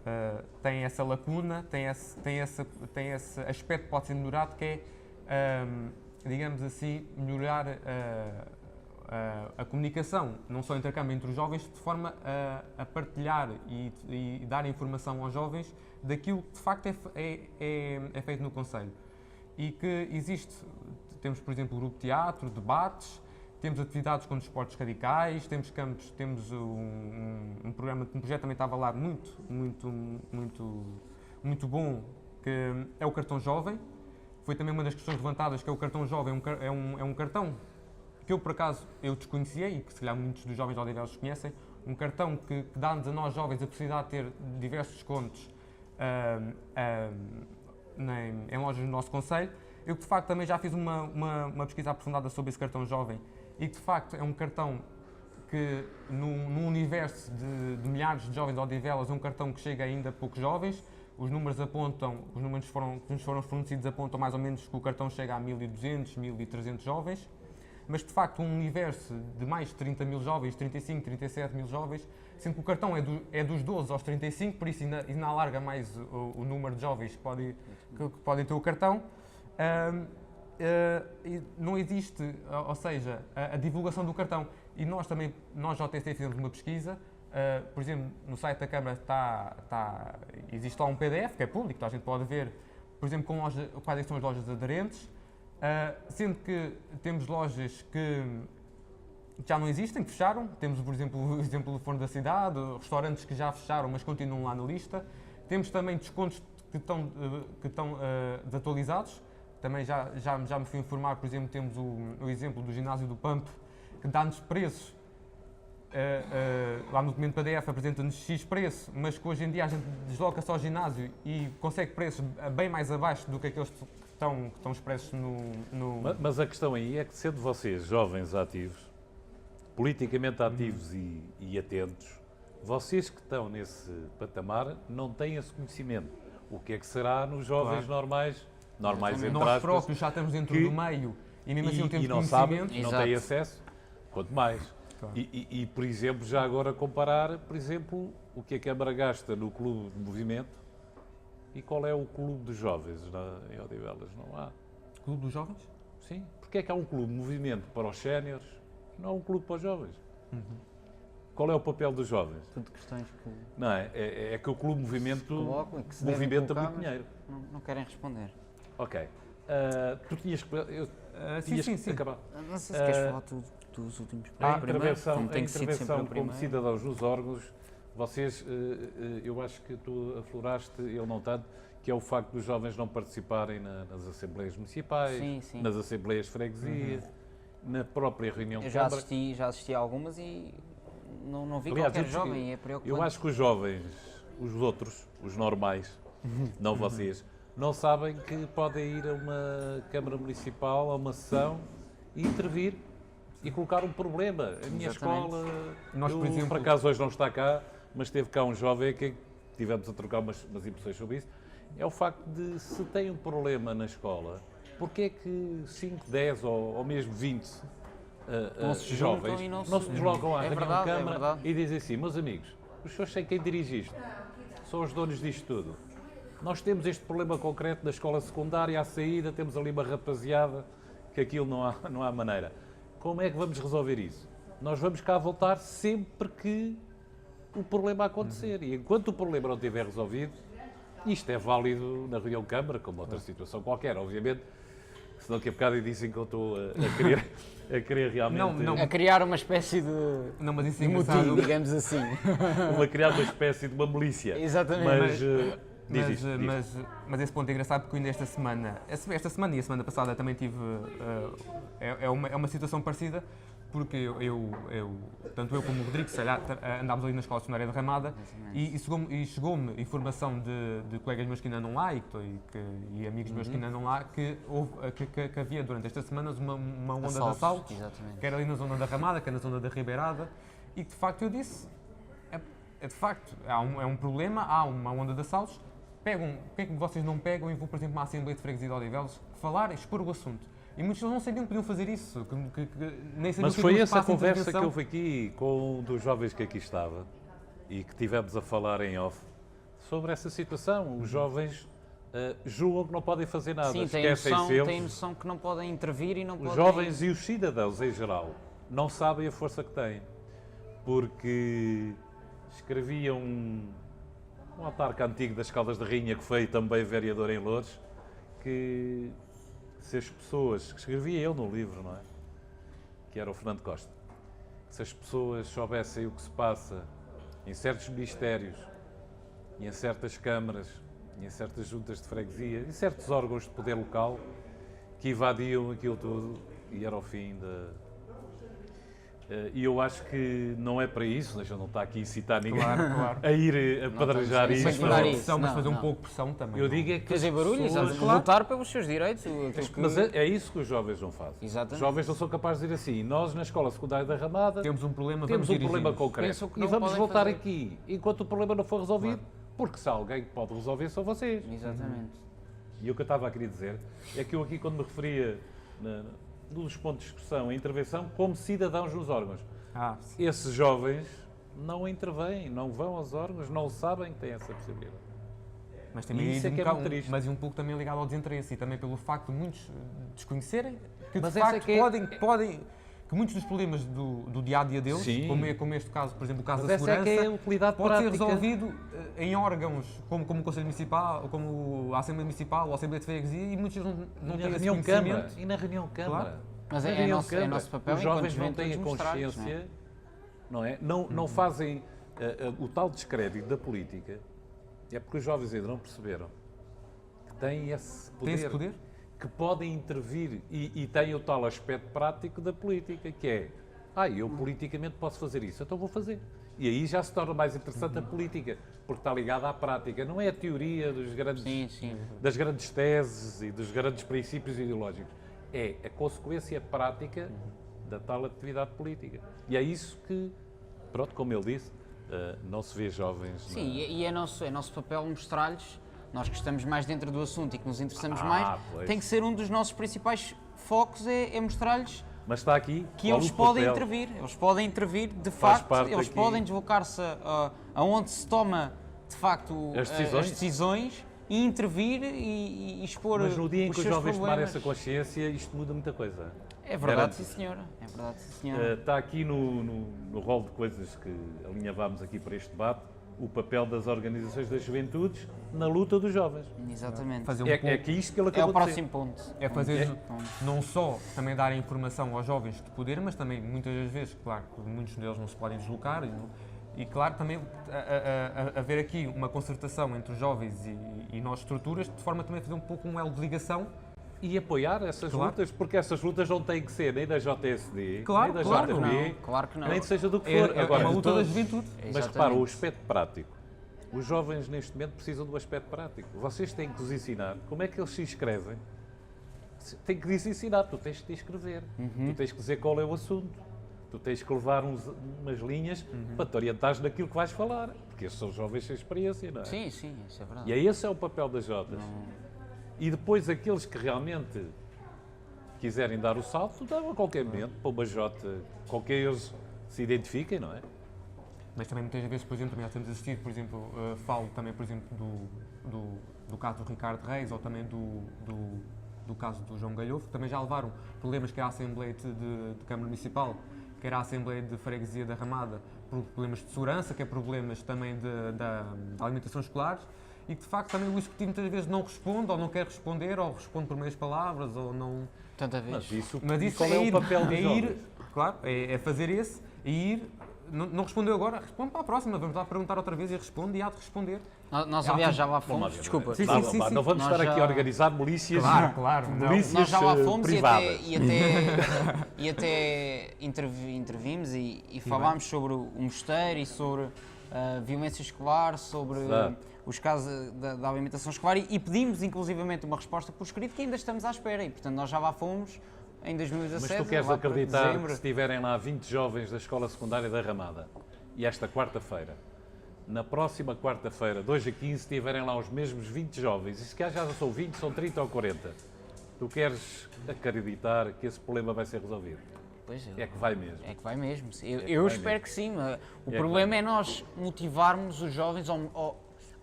tem essa lacuna, tem esse aspecto que pode ser melhorado, que é, digamos assim, melhorar a comunicação, não só entre a Câmara e entre os jovens, de forma a partilhar e dar informação aos jovens daquilo que de facto é feito no Conselho. E que temos por exemplo o grupo de teatro, debates, temos atividades com desportos radicais, temos campos, temos um projeto também estava lá muito bom, que é o cartão jovem. Foi também uma das questões levantadas, que é o cartão jovem, é um cartão que eu, por acaso, eu desconhecia e que se calhar muitos dos jovens de Odivelas conhecem, um cartão que dá-nos a nós jovens a possibilidade de ter diversos descontos em lojas do nosso concelho. Eu, de facto, também já fiz uma pesquisa aprofundada sobre esse cartão jovem e, de facto, é um cartão que, num universo de milhares de jovens de Odivelas, é um cartão que chega ainda a poucos jovens. Os números que nos foram fornecidos apontam mais ou menos que o cartão chega a 1.200, 1.300 jovens. Mas, de facto, um universo de mais de 30 mil jovens, 35, 37 mil jovens, sendo que o cartão é dos 12 aos 35, por isso ainda alarga mais o número de jovens que podem ter o cartão. Não existe, ou seja, a divulgação do cartão. E nós JTC, fizemos uma pesquisa, por exemplo, no site da Câmara existe lá um PDF, que é público, a gente pode ver, por exemplo, quais são as lojas aderentes, sendo que temos lojas que já não existem, que fecharam. Temos, por exemplo, o exemplo do Forno da Cidade, restaurantes que já fecharam, mas continuam lá na lista. Temos também descontos que estão desatualizados. Também já me fui informar, por exemplo, temos o exemplo do ginásio do Pump, que dá-nos preços, lá no documento PDF apresenta-nos X preço, mas que hoje em dia a gente desloca-se ao ginásio e consegue preços bem mais abaixo do que aqueles que estão expressos no... Mas a questão aí é que, sendo vocês jovens ativos, politicamente ativos e atentos, vocês que estão nesse patamar não têm esse conhecimento. O que é que será nos jovens normais entre nós aspas, próprios já estamos dentro do meio e mesmo assim não temos não conhecimento. Sabem, não têm acesso, quanto mais. Claro. E, por exemplo, já agora comparar, por exemplo, o que a Câmara gasta no Clube de Movimento e qual é o Clube dos Jovens em Odivelas? Não há. Clube dos Jovens? Sim. Porque é que há um clube de movimento para os séniores e não há um clube para os jovens? Qual é o papel dos jovens? Tudo questões que... Não é? É que o Clube de Movimento colocam, que se movimenta muito dinheiro. Não querem responder. Ok. Tu tinhas que... Sim. Acabar. Não sei se queres falar dos últimos A primeiro, intervenção como cidadãos nos órgãos, Vocês, eu acho que tu afloraste, ele não tanto, que é o facto dos jovens não participarem nas assembleias municipais, Sim, sim. nas assembleias de freguesia, na própria reunião Eu de já Câmara. assisti a algumas e não vi Aliás, qualquer eu- jovem, é preocupante. Eu acho que os jovens, os outros, os normais, não vocês, não sabem que podem ir a uma Câmara Municipal, a uma sessão e intervir e colocar um problema. A minha Exatamente. escola, Nós, por exemplo- por acaso hoje não está cá, mas esteve cá um jovem que tivemos a trocar umas impressões sobre isso. É o facto de, se tem um problema na escola, porque é que 5, 10 ou mesmo 20 Não se juntam jovens e não não se- se deslocam à É reunião verdade, de é Câmara verdade. e dizem assim, meus amigos, os senhores têm quem dirige isto, são os donos disto tudo. Nós temos este problema concreto na escola secundária, à saída, temos ali uma rapaziada que aquilo não há maneira. Como é que vamos resolver isso? Nós vamos cá voltar sempre que o problema acontecer. E enquanto o problema não estiver resolvido, isto é válido na reunião de Câmara, como outra situação qualquer, obviamente. Senão que a bocado dizem que eu estou a querer realmente Não. A criar uma espécie de Não, mas isso é de motim, engraçado. digamos assim. criar uma espécie de uma milícia. Exatamente. Mas, diz Mas, isto, diz. mas esse ponto é engraçado porque ainda esta semana e a semana passada também tive. É uma situação parecida, porque tanto eu como o Rodrigo, se calhar, andámos ali na escola secundária de Ramada e chegou-me informação de colegas meus que ainda não lá e amigos meus que ainda não lá que havia durante estas semanas uma onda de assaltos, Exatamente. que era ali na zona da Ramada, que é na zona da Ribeirada, e que de facto eu disse, de facto, é um problema, há uma onda de assaltos, porque é que vocês não pegam e vão, por exemplo, à Assembleia de Freguesia de Odivelos, falar e expor o assunto? E muitos deles não sabiam que podiam fazer isso, nem sabiam Mas que foi aquilo essa a espaço de conversa que intervenção. houve aqui com um dos jovens que aqui estava e que tivemos a falar em off sobre essa situação. Os jovens julgam que não podem fazer nada, Sim, esquecem-se têm eles. noção que não podem intervir e não Os podem... jovens e os cidadãos em geral não sabem a força que têm, porque escrevia um autarca antigo das Caldas de Rainha, que foi também vereador em Loures, que se as pessoas, que escrevia ele no livro, não é? Que era o Fernando Costa, se as pessoas soubessem o que se passa em certos ministérios, e em certas câmaras, e em certas juntas de freguesia, em certos órgãos de poder local, que invadiam aquilo tudo, e era o fim da... E eu acho que não é para isso, deixa eu não estar aqui a incitar ninguém Claro. a ir apedrejar estamos a isto. Mas incentivar fazer isso. pressão, mas Não, fazer um não. pouco de pressão também. Eu digo é que Fazer as barulho, pessoas- exatamente. Lutar pelos seus direitos. Mas é isso que os jovens não fazem. Exatamente. Os jovens não são capazes de dizer assim, nós na escola secundária da Ramada Temos um problema, temos vamos um problema dirigir-nos. concreto Pensam que e não vamos podem voltar fazer. aqui enquanto o problema não for resolvido, porque se há alguém que pode resolver são vocês. Exatamente. E o que eu estava a querer dizer é que eu aqui, quando me referia num dos pontos de discussão, a intervenção como cidadãos nos órgãos, Sim. esses jovens não intervêm, não vão aos órgãos, não sabem que têm essa possibilidade. Mas também E isso é que é muito triste. mas um pouco também ligado ao desinteresse e também pelo facto de muitos desconhecerem que Mas de essa é facto que é- podem que muitos dos problemas do dia a dia deles, Sim. como este caso, por exemplo, o caso Mas da essa é segurança, que é a utilidade pode prática. ser resolvido em órgãos como o Conselho Municipal, ou como a Assembleia Municipal ou a Assembleia de Freguesia e muitos deles não E têm na esse reunião Câmara. conhecimento. E na reunião Câmara. Claro. Mas Na é reunião nosso Câmara. papel Os enquanto jovens não juventude têm a mostrar-lhes, não é? consciência, não é? Não fazem o tal descrédito da política, é porque os jovens ainda não perceberam que têm esse poder, Tem esse poder? que podem intervir e têm o tal aspecto prático da política, que é, eu politicamente posso fazer isso, então vou fazer. E aí já se torna mais interessante a política, porque está ligada à prática, não é a teoria das grandes teses e dos grandes princípios ideológicos, é a consequência prática da tal atividade política. E é isso que, pronto, como ele disse, não se vê jovens... Sim, e é nosso papel mostrar-lhes, nós que estamos mais dentro do assunto e que nos interessamos mais, pois. tem que ser um dos nossos principais focos, é mostrar-lhes Mas está aqui que qual eles o podem papel. intervir. Eles podem intervir, de Faz facto, parte eles aqui. podem deslocar-se aonde se toma, de facto, As as decisões. decisões e intervir e expor Mas no dia em os que os seus jovens tomarem problemas. essa consciência, isto muda muita coisa. É verdade, Garanto. sim senhora. É verdade, sim senhora. Está aqui no rol de coisas que alinhavámos aqui para este debate, o papel das organizações das juventudes na luta dos jovens. Exatamente. Fazer um É pouco, que isto que ele É acabou o de próximo ponto. é fazer Ponto. não só também dar informação aos jovens de poder, mas também muitas das vezes, claro, que muitos deles não se podem deslocar E claro, também haver aqui uma concertação entre os jovens e nós estruturas, de forma também a fazer um pouco um elo de ligação. E apoiar essas Claro. lutas, porque essas lutas não têm que ser nem da JSD, Claro, nem da claro que JB, Claro que não. nem seja do que É, for. é Agora, uma luta da todos. juventude. mas Exatamente. repara, o aspecto prático. Os jovens neste momento precisam do aspecto prático. Vocês têm que os ensinar como é que eles se inscrevem. Tem que lhes ensinar, tu tens que te inscrever, tu tens que dizer qual é o assunto, tu tens que levar umas linhas para te orientares naquilo que vais falar, porque estes são jovens sem experiência, não é? Sim, sim, isso é verdade. E aí esse é o papel das Jotas. E depois aqueles que realmente quiserem dar o salto, dão a qualquer momento para uma Jota com quem eles se identifiquem, não é? Mas também muitas vezes, por exemplo, também já temos assistido, por exemplo, falo também, por exemplo, do caso do Ricardo Reis ou também do caso do João Galhofa, que também já levaram problemas que a Assembleia de Câmara Municipal, que era a Assembleia de Freguesia da Ramada, por problemas de segurança, que é problemas também da alimentação escolar, e que de facto também o Executivo muitas vezes não responde, ou não quer responder, ou responde por meias palavras, ou não... Tanta vez. Mas isso Mas qual é ir, o papel dos é jovens? ir, claro, é fazer esse, e ir, não respondeu agora, responde para a próxima, vamos lá perguntar outra vez e responde, e há de responder. Nós Há aliás, tudo- já lá Vamos lá fomos, ver, desculpa. Sim, Vá, sim, vá, sim. não vamos Nós estar aqui já- a organizar milícias, Claro, não. milícias Nós já lá fomos privadas. e até intervimos e falámos sobre o mosteiro e sobre a violência escolar, sobre Exato. os casos da alimentação escolar e pedimos inclusivamente uma resposta por escrito que ainda estamos à espera e portanto nós já lá fomos em Mas 2017. tu queres lá para acreditar dezembro. que se tiverem lá 20 jovens da Escola Secundária da Ramada e esta quarta-feira, na próxima quarta-feira, 2 a 15, tiverem lá os mesmos 20 jovens, e se calhar já não são 20, são 30 ou 40, tu queres acreditar que esse problema vai ser resolvido? Pois É que vai mesmo. É que vai mesmo. Eu, que eu vai espero mesmo. que sim. O que problema vai é nós motivarmos os jovens ou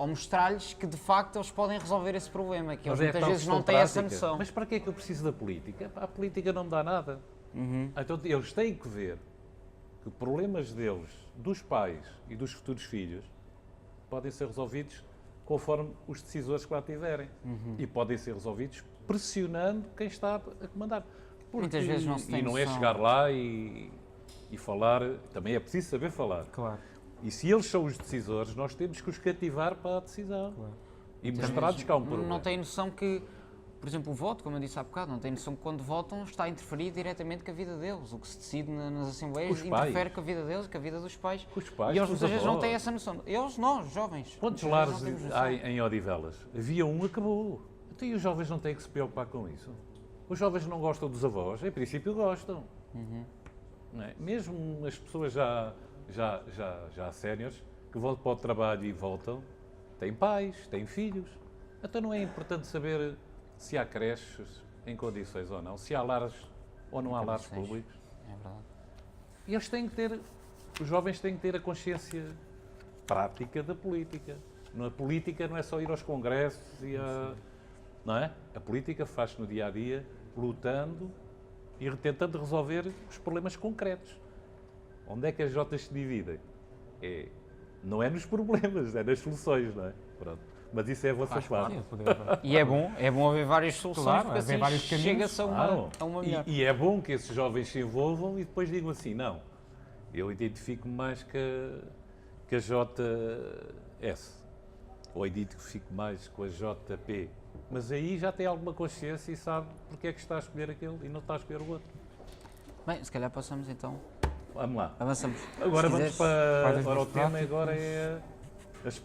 mostrar-lhes que de facto eles podem resolver esse problema, que eles Mas é muitas tal vezes não questão têm essa prática. noção. Mas para que é que eu preciso da política? Pá, a política não me dá nada. Então eles têm que ver que problemas deles, dos pais e dos futuros filhos, podem ser resolvidos conforme os decisores que lá tiverem. E podem ser resolvidos pressionando quem está a comandar. Muitas vezes não se tem E não é noção. chegar lá e falar, também é preciso saber falar. Claro. E se eles são os decisores, nós temos que os cativar para a decisão. E mostrar-lhes que há um problema. Não têm noção que, por exemplo, o voto, como eu disse há bocado, não têm noção que quando votam está a interferir diretamente com a vida deles. O que se decide nas assembleias Os pais. interfere com a vida deles, com a vida dos pais. Com os pais, e eles com os muitas vezes não avós. têm essa noção. Eles, nós, jovens. Quantos muitas vezes lares não temos noção. há em Odivelas? Havia um, acabou. Então, e os jovens não têm que se preocupar com isso? Os jovens não gostam dos avós? Em princípio gostam. Não é? Mesmo as pessoas já séniores, que vão para o trabalho e voltam, têm pais, têm filhos. Então não é importante saber se há creches em condições ou não, se há lares ou não há lares Condições. públicos. É verdade. E eles têm que ter, os jovens têm que ter a consciência prática da política. A política não é só ir aos congressos e não é? A política faz-se no dia a dia, lutando e tentando resolver os problemas concretos. Onde é que as Jotas se dividem? Não é nos problemas, é nas soluções, não é? Pronto. Mas isso é a vossa parte. Sim, poder- E é bom haver várias soluções, Claro, porque haver assim vários caminhos. chega-se Claro. a uma melhor. E é bom que esses jovens se envolvam e depois digam assim, não, eu identifico-me mais que a JS, ou identifico mais com a JP. Mas aí já tem alguma consciência e sabe porque é que está a escolher aquele e não está a escolher o outro. Bem, se calhar passamos então. Vamos lá. Avançamos. Agora Se vamos quiseres. Faz as para o boas tema, práticas. agora é as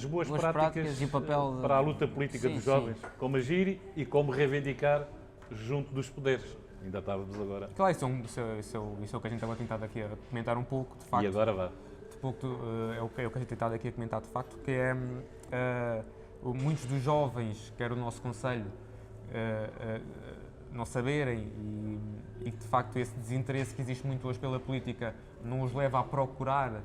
boas Boas práticas práticas e o papel de- para a luta política Sim, dos sim. jovens, como agir e como reivindicar junto dos poderes. Ainda estávamos agora. Claro, isso é o que a gente estava tentado aqui a comentar um pouco, de facto. E agora vá. De pouco, é o que a gente tem tentado aqui a comentar, de facto, que é muitos dos jovens, quer o nosso Conselho, não saberem e de facto esse desinteresse que existe muito hoje pela política não os leva a procurar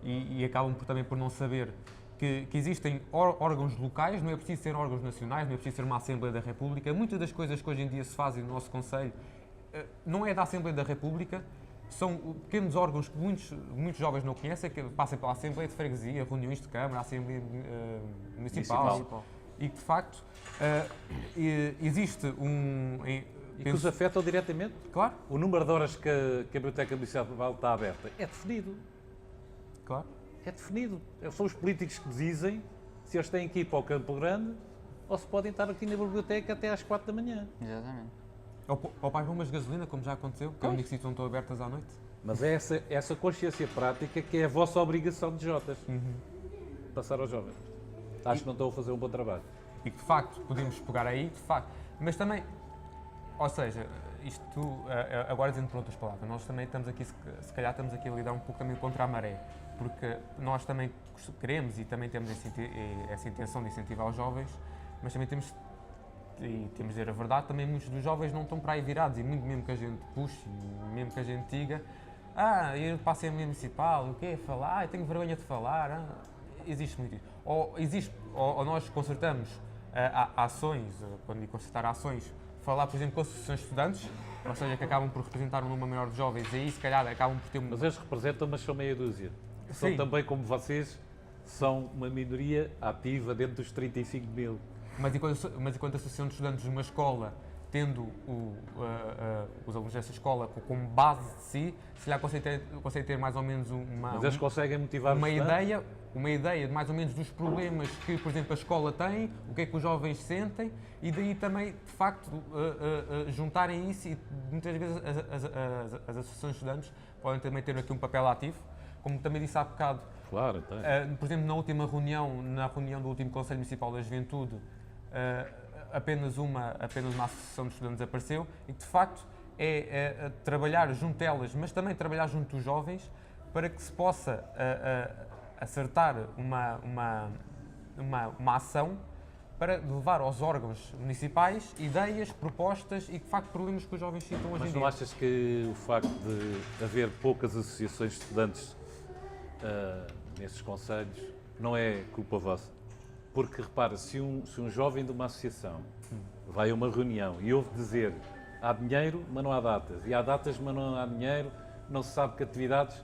e acabam também por não saber que existem órgãos locais, não é preciso ser órgãos nacionais, não é preciso ser uma Assembleia da República. Muitas das coisas que hoje em dia se fazem no nosso Conselho não é da Assembleia da República, são pequenos órgãos que muitos jovens não conhecem, que passam pela Assembleia de Freguesia, reuniões de Câmara, Assembleia Municipal. E que, de facto, existe E que os afetam diretamente. Claro, O número de horas que a Biblioteca Municipal está aberta é definido. claro. É definido. São os políticos que dizem se eles têm que ir para o Campo Grande ou se podem estar aqui na biblioteca até às 4 da manhã. Exatamente. Ou para as bombas de gasolina, como já aconteceu, que é o único sítio onde estão abertas à noite. Mas é essa consciência prática que é a vossa obrigação de Jotas. Passar aos jovens. Acho que não estão a fazer um bom trabalho. E que de facto podemos pegar aí, de facto. Mas também, ou seja, isto, agora dizendo por outras palavras, nós também estamos aqui, se calhar estamos aqui a lidar um pouco também contra a maré, porque nós também queremos e também temos essa intenção de incentivar os jovens, mas também temos de dizer a verdade, também muitos dos jovens não estão para aí virados, e muito mesmo que a gente puxe, mesmo que a gente diga, eu passei a municipal, o quê? Falar, eu tenho vergonha de falar, existe muito isso. Ou nós concertamos ações, quando digo concertar ações, falar, por exemplo, com associações de estudantes, ou seja, que acabam por representar um número maior de jovens, e aí se calhar acabam por ter Mas eles representam, mas são meia dúzia. São Sim. também, como vocês, são uma minoria ativa dentro dos 35 mil. Mas enquanto associação de estudantes de uma escola, tendo os alunos dessa escola como base de si, se calhar consegue ter mais ou menos Mas eles conseguem motivar os estudantes? uma ideia de mais ou menos dos problemas que, por exemplo, a escola tem, o que é que os jovens sentem, e daí também, de facto, juntarem isso, e muitas vezes as associações de estudantes podem também ter aqui um papel ativo, como também disse há bocado. Claro, tem. Por exemplo, na reunião do último Conselho Municipal da Juventude, apenas uma associação de estudantes apareceu, e que de facto é trabalhar junto delas, mas também trabalhar junto dos jovens, para que se possa acertar uma ação para levar aos órgãos municipais ideias, propostas e de facto problemas que os jovens sintam hoje em Mas dia. não achas que o facto de haver poucas associações de estudantes nesses conselhos não é culpa vossa? Porque repara, se um jovem de uma associação vai a uma reunião e ouve dizer há dinheiro, mas não há datas, e há datas, mas não há dinheiro, não se sabe que atividades,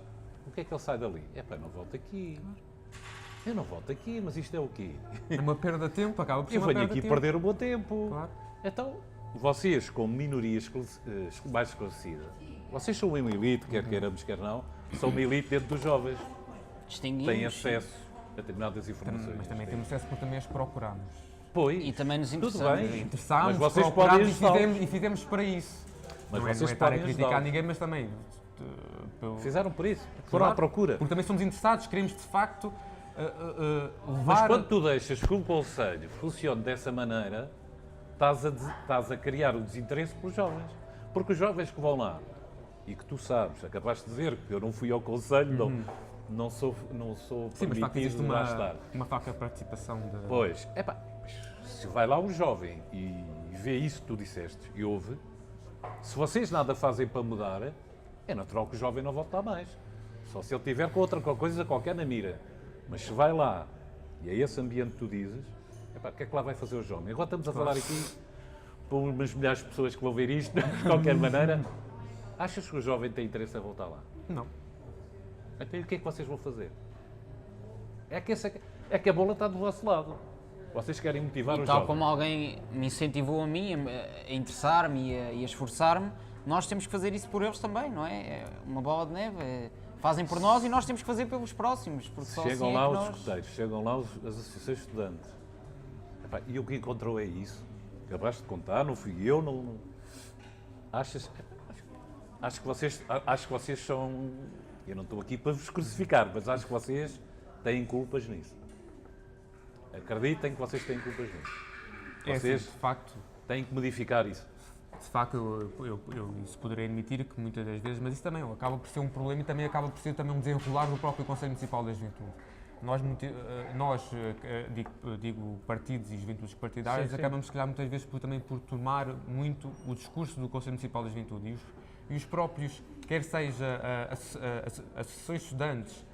o que é que ele sai dali? Eu não volto aqui. Eu não volto aqui, mas isto é o quê? É uma perda de tempo, acaba por ser Eu uma venho perda aqui de tempo. perder o meu tempo. Claro. Então, vocês, como minoria mais esclarecida, vocês são uma elite, quer queiramos, quer não, são uma elite dentro dos jovens. Distinguimos. Têm acesso a determinadas informações. Mas também temos acesso porque também as procuramos. Pois, E também nos tudo interessamos. bem. Interessámos, Mas vocês procurámos podem e fizemos para isso. Mas não é vocês estar a podem criticar ajudá-los. ninguém, mas também... Fizeram por isso, foram à procura. Porque também somos interessados, queremos de facto levar... Mas quando tu deixas que um conselho funcione dessa maneira, estás a criar o desinteresse pelos jovens. Porque os jovens que vão lá, e que tu sabes, acabaste de dizer que eu não fui ao conselho, não sou Sim, mas de facto existe permitido lá estar. uma falta de participação de... Pois, se vai lá um jovem e vê isso que tu disseste e ouve, se vocês nada fazem para mudar, é natural que o jovem não volte lá mais. Só se ele tiver com outra coisa qualquer na mira. Mas se vai lá e é esse ambiente que tu dizes, o que é que lá vai fazer o jovem? Agora estamos a falar aqui para umas milhares de pessoas que vão ver isto, de qualquer maneira. Achas que o jovem tem interesse em voltar lá? Não. Então o que é que vocês vão fazer? É que a bola está do vosso lado. Vocês querem motivar E os tal jovens. como alguém me incentivou a mim a interessar-me e a esforçar-me, nós temos que fazer isso por eles também, não é? É uma bola de neve. Fazem por nós e nós temos que fazer pelos próximos. Porque só Chegam assim lá é que os nós... escuteiros, chegam lá as associações de estudantes. E o que encontrou é isso. Acabaste de contar, não fui eu, não... Acho que vocês são... Eu não estou aqui para vos crucificar, mas acho que vocês têm culpas nisso. Acreditem que vocês têm culpas nisso. É Vocês assim, de facto, têm que modificar isso. eu isso poderei admitir que muitas das vezes, mas isso também acaba por ser um problema e também acaba por ser também um desenrolar do próprio Conselho Municipal da Juventude. Digo partidos e juventudes partidárias, Sim, sim. acabamos, se calhar, muitas vezes também por tomar muito o discurso do Conselho Municipal da Juventude e os próprios, quer seja associações de estudantes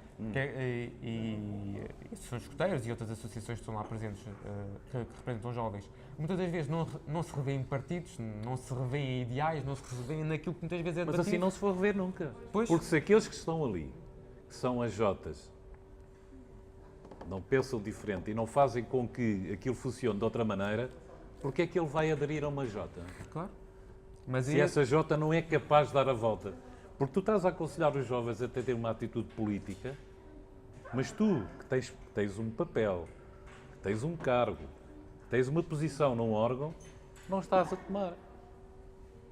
e associações de escuteiros e outras associações que estão lá presentes, que representam jovens, muitas das vezes não se revêem em partidos, não se revêem em ideais, não se revêem naquilo que muitas vezes é Mas debatido. assim não se for rever nunca. Pois. Porque se aqueles que estão ali, que são as Jotas, não pensam diferente e não fazem com que aquilo funcione de outra maneira, porque é que ele vai aderir a uma Jota? Claro. Mas Se essa Jota não é capaz de dar a volta. Porque tu estás a aconselhar os jovens a ter uma atitude política Mas tu, que tens um papel, que tens um cargo, que tens uma posição num órgão, não estás a tomar.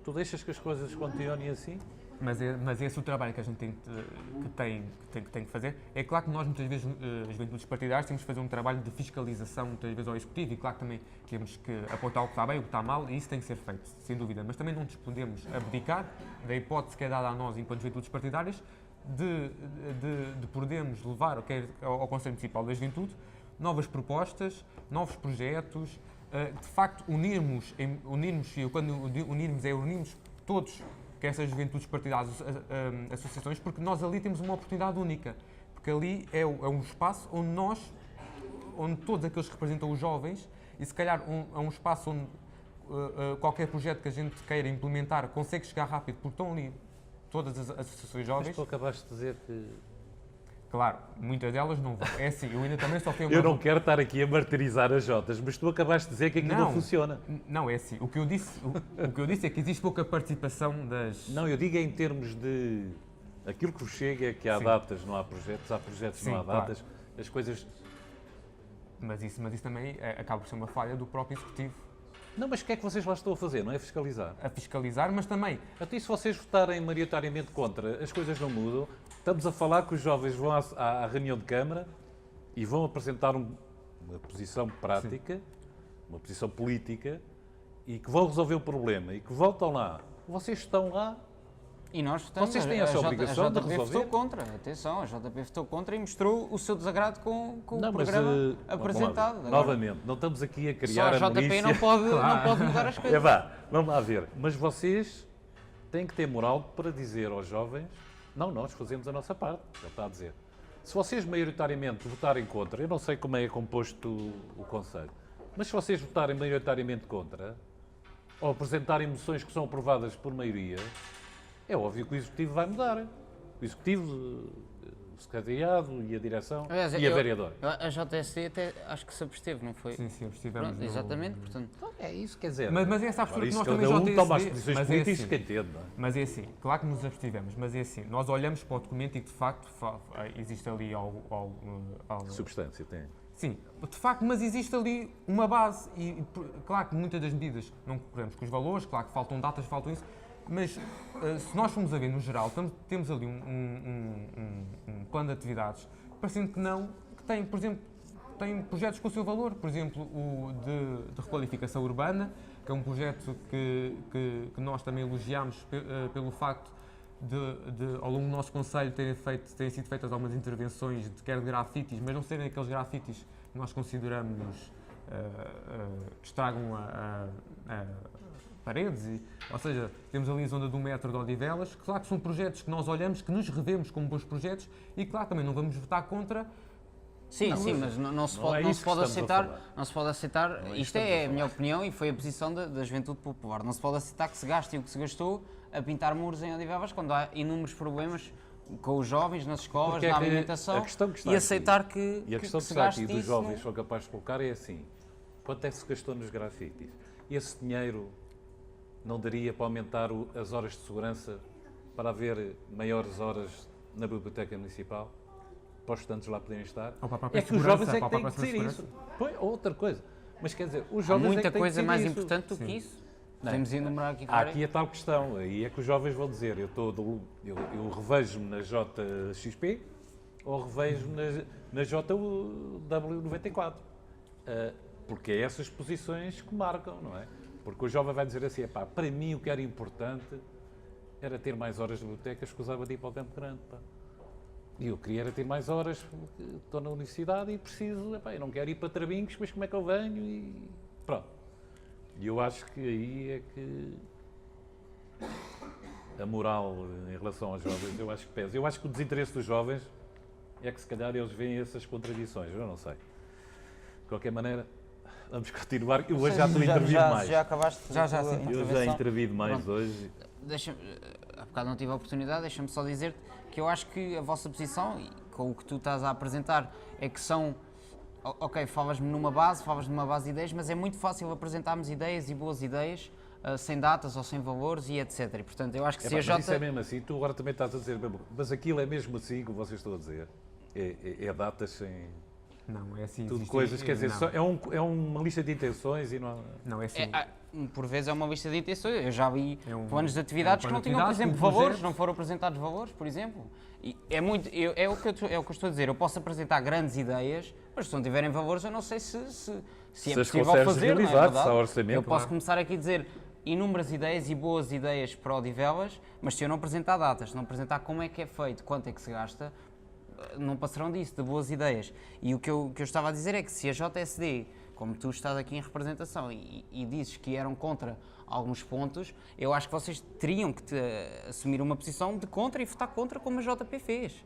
Tu deixas que as coisas continuem assim? Mas esse é o trabalho que a gente tem que fazer. É claro que nós, muitas vezes, as juventudes partidárias, temos que fazer um trabalho de fiscalização, muitas vezes, ao Executivo, e claro que também temos que apontar o que está bem, o que está mal, e isso tem que ser feito, sem dúvida. Mas também não nos podemos abdicar da hipótese que é dada a nós, enquanto juventudes partidárias, de podermos levar ao Conselho Municipal da Juventude novas propostas, novos projetos, de facto unirmos, e quando unirmos todos, que essas juventudes partidárias, associações, porque nós ali temos uma oportunidade única, porque ali é um espaço onde todos aqueles que representam os jovens, e se calhar é um espaço onde qualquer projeto que a gente queira implementar consegue chegar rápido, porque estão ali todas as associações jovens. Mas tu acabaste de dizer que... Claro, muitas delas não vão. É assim, eu ainda também só tenho uma... Eu não quero estar aqui a martirizar as Jotas, mas tu acabaste de dizer que aquilo não funciona. Não, é assim. O que eu disse é que existe pouca participação das... Não, eu digo em termos de... Aquilo que vos chega é que há datas, não há projetos, Sim, não há datas. Claro. As coisas... Mas isso também acaba por ser uma falha do próprio Executivo. Não, mas o que é que vocês lá estão a fazer? Não é fiscalizar? A fiscalizar, mas também... Até se vocês votarem maioritariamente contra, as coisas não mudam. Estamos a falar que os jovens vão à reunião de Câmara e vão apresentar uma posição prática, sim, uma posição política, e que vão resolver o problema, e que voltam lá. Vocês estão lá... E nós estamos, vocês têm essa obrigação de resolver. A JP votou contra, atenção, a JP votou contra e mostrou o seu desagrado com o programa apresentado. Novamente, não estamos aqui a criar só a JP não pode mudar as coisas. Vamos lá ver. Mas vocês têm que ter moral para dizer aos jovens, não, nós fazemos a nossa parte, ele está a dizer. Se vocês maioritariamente votarem contra, eu não sei como é composto o Conselho, mas se vocês votarem maioritariamente contra, ou apresentarem moções que são aprovadas por maioria, é óbvio que o Executivo vai mudar. O Executivo, o Secretariado e a Direção e a Vereadora. A JSC até acho que se absteve, não foi? Sim, abstivemos. Pronto, exatamente, portanto... Então, é isso, quer dizer... Mas essa postura que nós também cada um JSC... toma as posições políticas que entende, não é? Mas é assim, claro que nos abstivemos, mas é assim, nós olhamos para o documento e de facto existe ali Substância, tem. Sim, de facto, mas existe ali uma base e claro que muitas das medidas não concordamos com os valores, claro que faltam datas, faltam isso, mas se nós formos a ver no geral, temos ali um plano de atividades, parecendo que tem, por exemplo, tem projetos com o seu valor, por exemplo, o de requalificação urbana, que é um projeto que nós também elogiamos pelo facto de ao longo do nosso Conselho terem sido feitas algumas intervenções quer de grafites, mas não serem aqueles grafites que nós consideramos que estragam paredes, ou seja, temos ali a zona do metro de Odivelas, claro que são projetos que nós olhamos, que nos revemos como bons projetos e claro, também não vamos votar contra. Sim, mas não se pode aceitar, isto é a minha opinião e foi a posição da Juventude Popular, não se pode aceitar que se gaste o que se gastou a pintar muros em Odivelas quando há inúmeros problemas com os jovens nas escolas, na alimentação, e aceitar que e a questão que que está aqui dos jovens são capazes de colocar é assim, quanto é que se gastou nos grafites? E esse dinheiro não daria para aumentar as horas de segurança para haver maiores horas na Biblioteca Municipal? Para os estudantes lá poderem estar? É que os jovens é que têm que dizer isso. Outra coisa. Mas quer dizer, os jovens há muita é que têm coisa que mais isso. importante do que isso. Podemos enumerar aqui. Há aqui a tal questão. Aí é que os jovens vão dizer, eu revejo-me na JXP ou revejo na JW94. Porque é essas posições que marcam, não é? Porque o jovem vai dizer assim, para mim o que era importante era ter mais horas de biblioteca, escusava de ir para o Campo Grande, E eu queria era ter mais horas, porque estou na universidade e preciso, eu não quero ir para Trabinhos, mas como é que eu venho? E pronto. E eu acho que aí é que a moral em relação aos jovens, eu acho que pesa. Eu acho que o desinteresse dos jovens é que se calhar eles veem essas contradições, eu não sei. De qualquer maneira, vamos continuar. Eu hoje já estou a intervir mais. Já acabaste? Já, sim. Eu já intervi mais hoje. Há bocado não tive a oportunidade, deixa-me só dizer que eu acho que a vossa posição, e com o que tu estás a apresentar, é que são, ok, falas-me de uma base de ideias, mas é muito fácil apresentarmos ideias e boas ideias, sem datas ou sem valores e etc. E, portanto, eu acho que se a Mas isso é mesmo assim, tu agora também estás a dizer, mas aquilo é mesmo assim, como vocês estão a dizer. É datas sem... Não, é assim. Tudo coisas, quer dizer, não. é uma lista de intenções e não... Não, é assim. Por vezes é uma lista de intenções. Eu já vi planos de é atividades um que não plano de tinham, por atividades, exemplo, um valores, projeto. não foram apresentados valores, por exemplo. E é o que eu estou a dizer. Eu posso apresentar grandes ideias, mas se não tiverem valores, eu não sei se é as possível consegues fazer, não é realizar, verdade? se há orçamento, Eu posso claro. começar aqui a dizer inúmeras ideias e boas ideias para o Odivelas, mas se eu não apresentar datas, se não apresentar como é que é feito, quanto é que se gasta, não passarão disso, de boas ideias. E o que eu estava a dizer é que se a JSD, como tu estás aqui em representação e dizes que eram contra alguns pontos, eu acho que vocês teriam que assumir uma posição de contra e votar contra como a JP fez.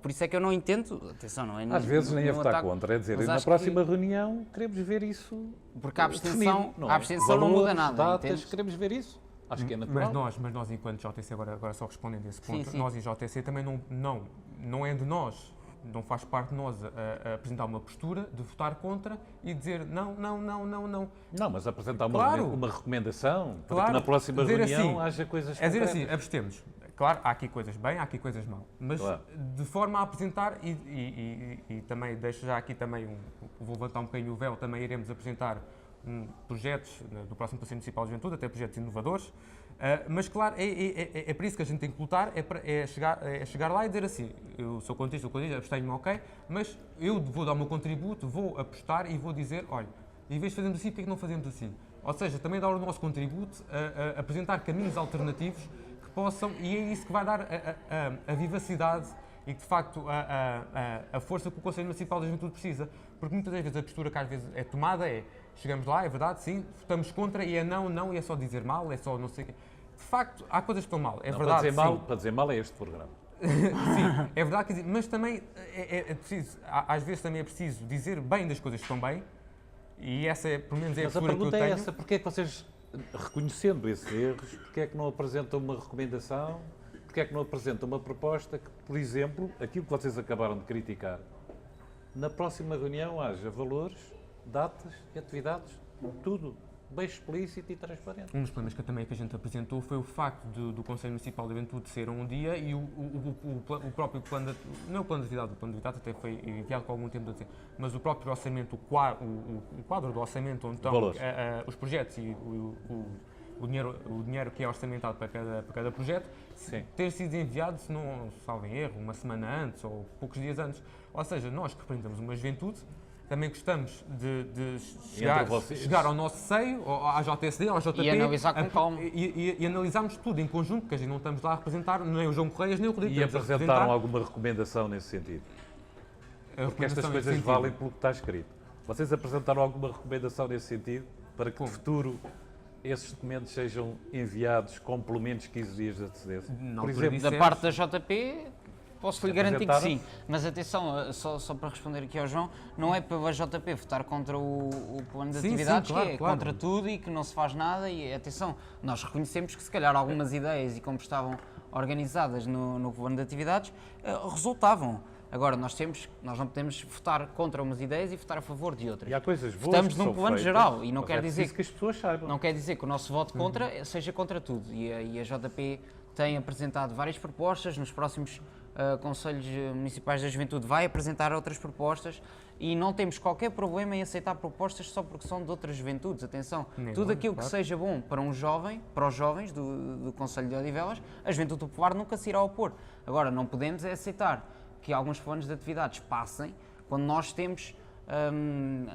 Por isso é que eu não entendo, atenção, não é... Às vezes nem a votar ataque, contra, é dizer, mas na acho próxima reunião queremos ver isso. Porque a abstenção, definido, a abstenção não muda Valores, nada, datas, entendes? queremos ver isso. Acho que é natural. Mas nós enquanto JTC, agora só respondendo a esse ponto, Sim. nós e JTC também não é de nós, não faz parte de nós a apresentar uma postura de votar contra e dizer não. Não, mas apresentar Claro. uma recomendação para Claro. que na próxima Dizer reunião assim, haja coisas É dizer concretas. assim, abstemos. Claro, há aqui coisas bem, há aqui coisas mal, mas Claro. de forma a apresentar e também deixo já aqui também, vou levantar um bocadinho o véu, também iremos apresentar projetos do próximo Conselho Municipal de Juventude, até projetos inovadores, mas claro, é por isso que a gente tem que lutar, é chegar lá e dizer assim, eu sou contra isto, abstenho-me, ok, mas eu vou dar o meu contributo, vou apostar e vou dizer, olha, em vez de fazermos assim, porque é que não fazemos assim? Ou seja, também dar o nosso contributo, apresentar caminhos alternativos que possam, e é isso que vai dar a vivacidade e que, de facto, a força que o Conselho Municipal da Juventude precisa. Porque muitas das vezes a postura que às vezes é tomada chegamos lá, é verdade, sim, votamos contra e é não, e é só dizer mal, é só não sei o quê. De facto, há coisas que estão mal, é Não, verdade, para dizer mal é este programa. Sim, é verdade, quer dizer, mas também é preciso, às vezes também é preciso dizer bem das coisas que estão bem, e essa é, pelo menos, é Mas a a postura que eu pergunta tenho. é essa, porque é que vocês, reconhecendo esses erros, porque é que não apresentam uma recomendação, porque é que não apresentam uma proposta que, por exemplo, aquilo que vocês acabaram de criticar, na próxima reunião haja valores, datas e atividades, tudo bem explícito e transparente. Um dos problemas que a gente apresentou foi o facto do Conselho Municipal de Juventude ser um dia e o próprio plano de, não é o plano de atividade, o plano de atividade até foi enviado com algum tempo de dizer, mas o próprio orçamento, o quadro do orçamento onde estão os projetos e o dinheiro que é orçamentado para cada projeto, Sim. ter sido enviado, se não salvo em erro, uma semana antes ou poucos dias antes. Ou seja, nós que representamos uma juventude, também gostamos de chegar ao nosso seio, à JSD, ao JP, E analisar com calma. e analisarmos tudo em conjunto, porque a gente não estamos lá a representar nem o João Correias nem o Rodrigo. E estamos a apresentaram representar alguma recomendação nesse sentido? a Porque estas representação coisas nesse sentido. valem pelo que está escrito. Vocês apresentaram alguma recomendação nesse sentido para que no Como? futuro esses documentos sejam enviados com pelo menos 15 dias de antecedência? Na Por altura exemplo, Da parte da JP, posso lhe garantir que Apresentaram? sim. Mas atenção, só para responder aqui ao João, não é pela JP votar contra o plano de Sim, atividades, sim, claro, que é claro. contra tudo e que não se faz nada. E atenção, nós reconhecemos que se calhar algumas ideias e como estavam organizadas no plano de atividades resultavam. Agora, nós não podemos votar contra umas ideias e votar a favor de outras. e há coisas boas Votamos que num são plano feitas, geral e não mas quer é dizer preciso que as pessoas saibam. Não quer dizer que o nosso voto contra seja contra tudo. E a JP tem apresentado várias propostas. Nos próximos Conselhos Municipais da Juventude vai apresentar outras propostas e não temos qualquer problema em aceitar propostas só porque são de outras juventudes. Atenção, Nem tudo bom, aquilo claro. que seja bom para um jovem, para os jovens do Conselho de Odivelas, a Juventude Popular nunca se irá opor. Agora, não podemos é aceitar que alguns planos de atividades passem quando nós temos,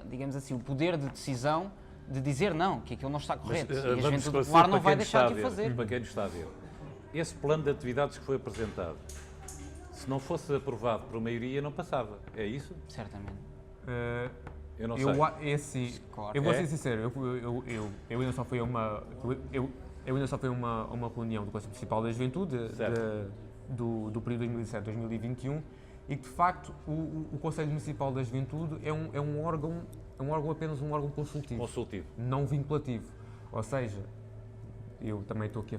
digamos assim, o poder de decisão de dizer não, que aquilo não está correto. Mas, E a vamos Juventude esclarecer Popular não para vai quem nos deixar está de a o ver, fazer. Para quem nos está a ver. Esse plano de atividades que foi apresentado, se não fosse aprovado por maioria, não passava. É isso? Certamente. Eu não sei. Eu vou É? ser sincero, eu ainda só fui a uma reunião do Conselho Municipal da Juventude Certo. do período 2017-2021 e que de facto o Conselho Municipal da Juventude é um órgão apenas um órgão consultivo, Consultivo. não vinculativo. Ou seja, eu também estou aqui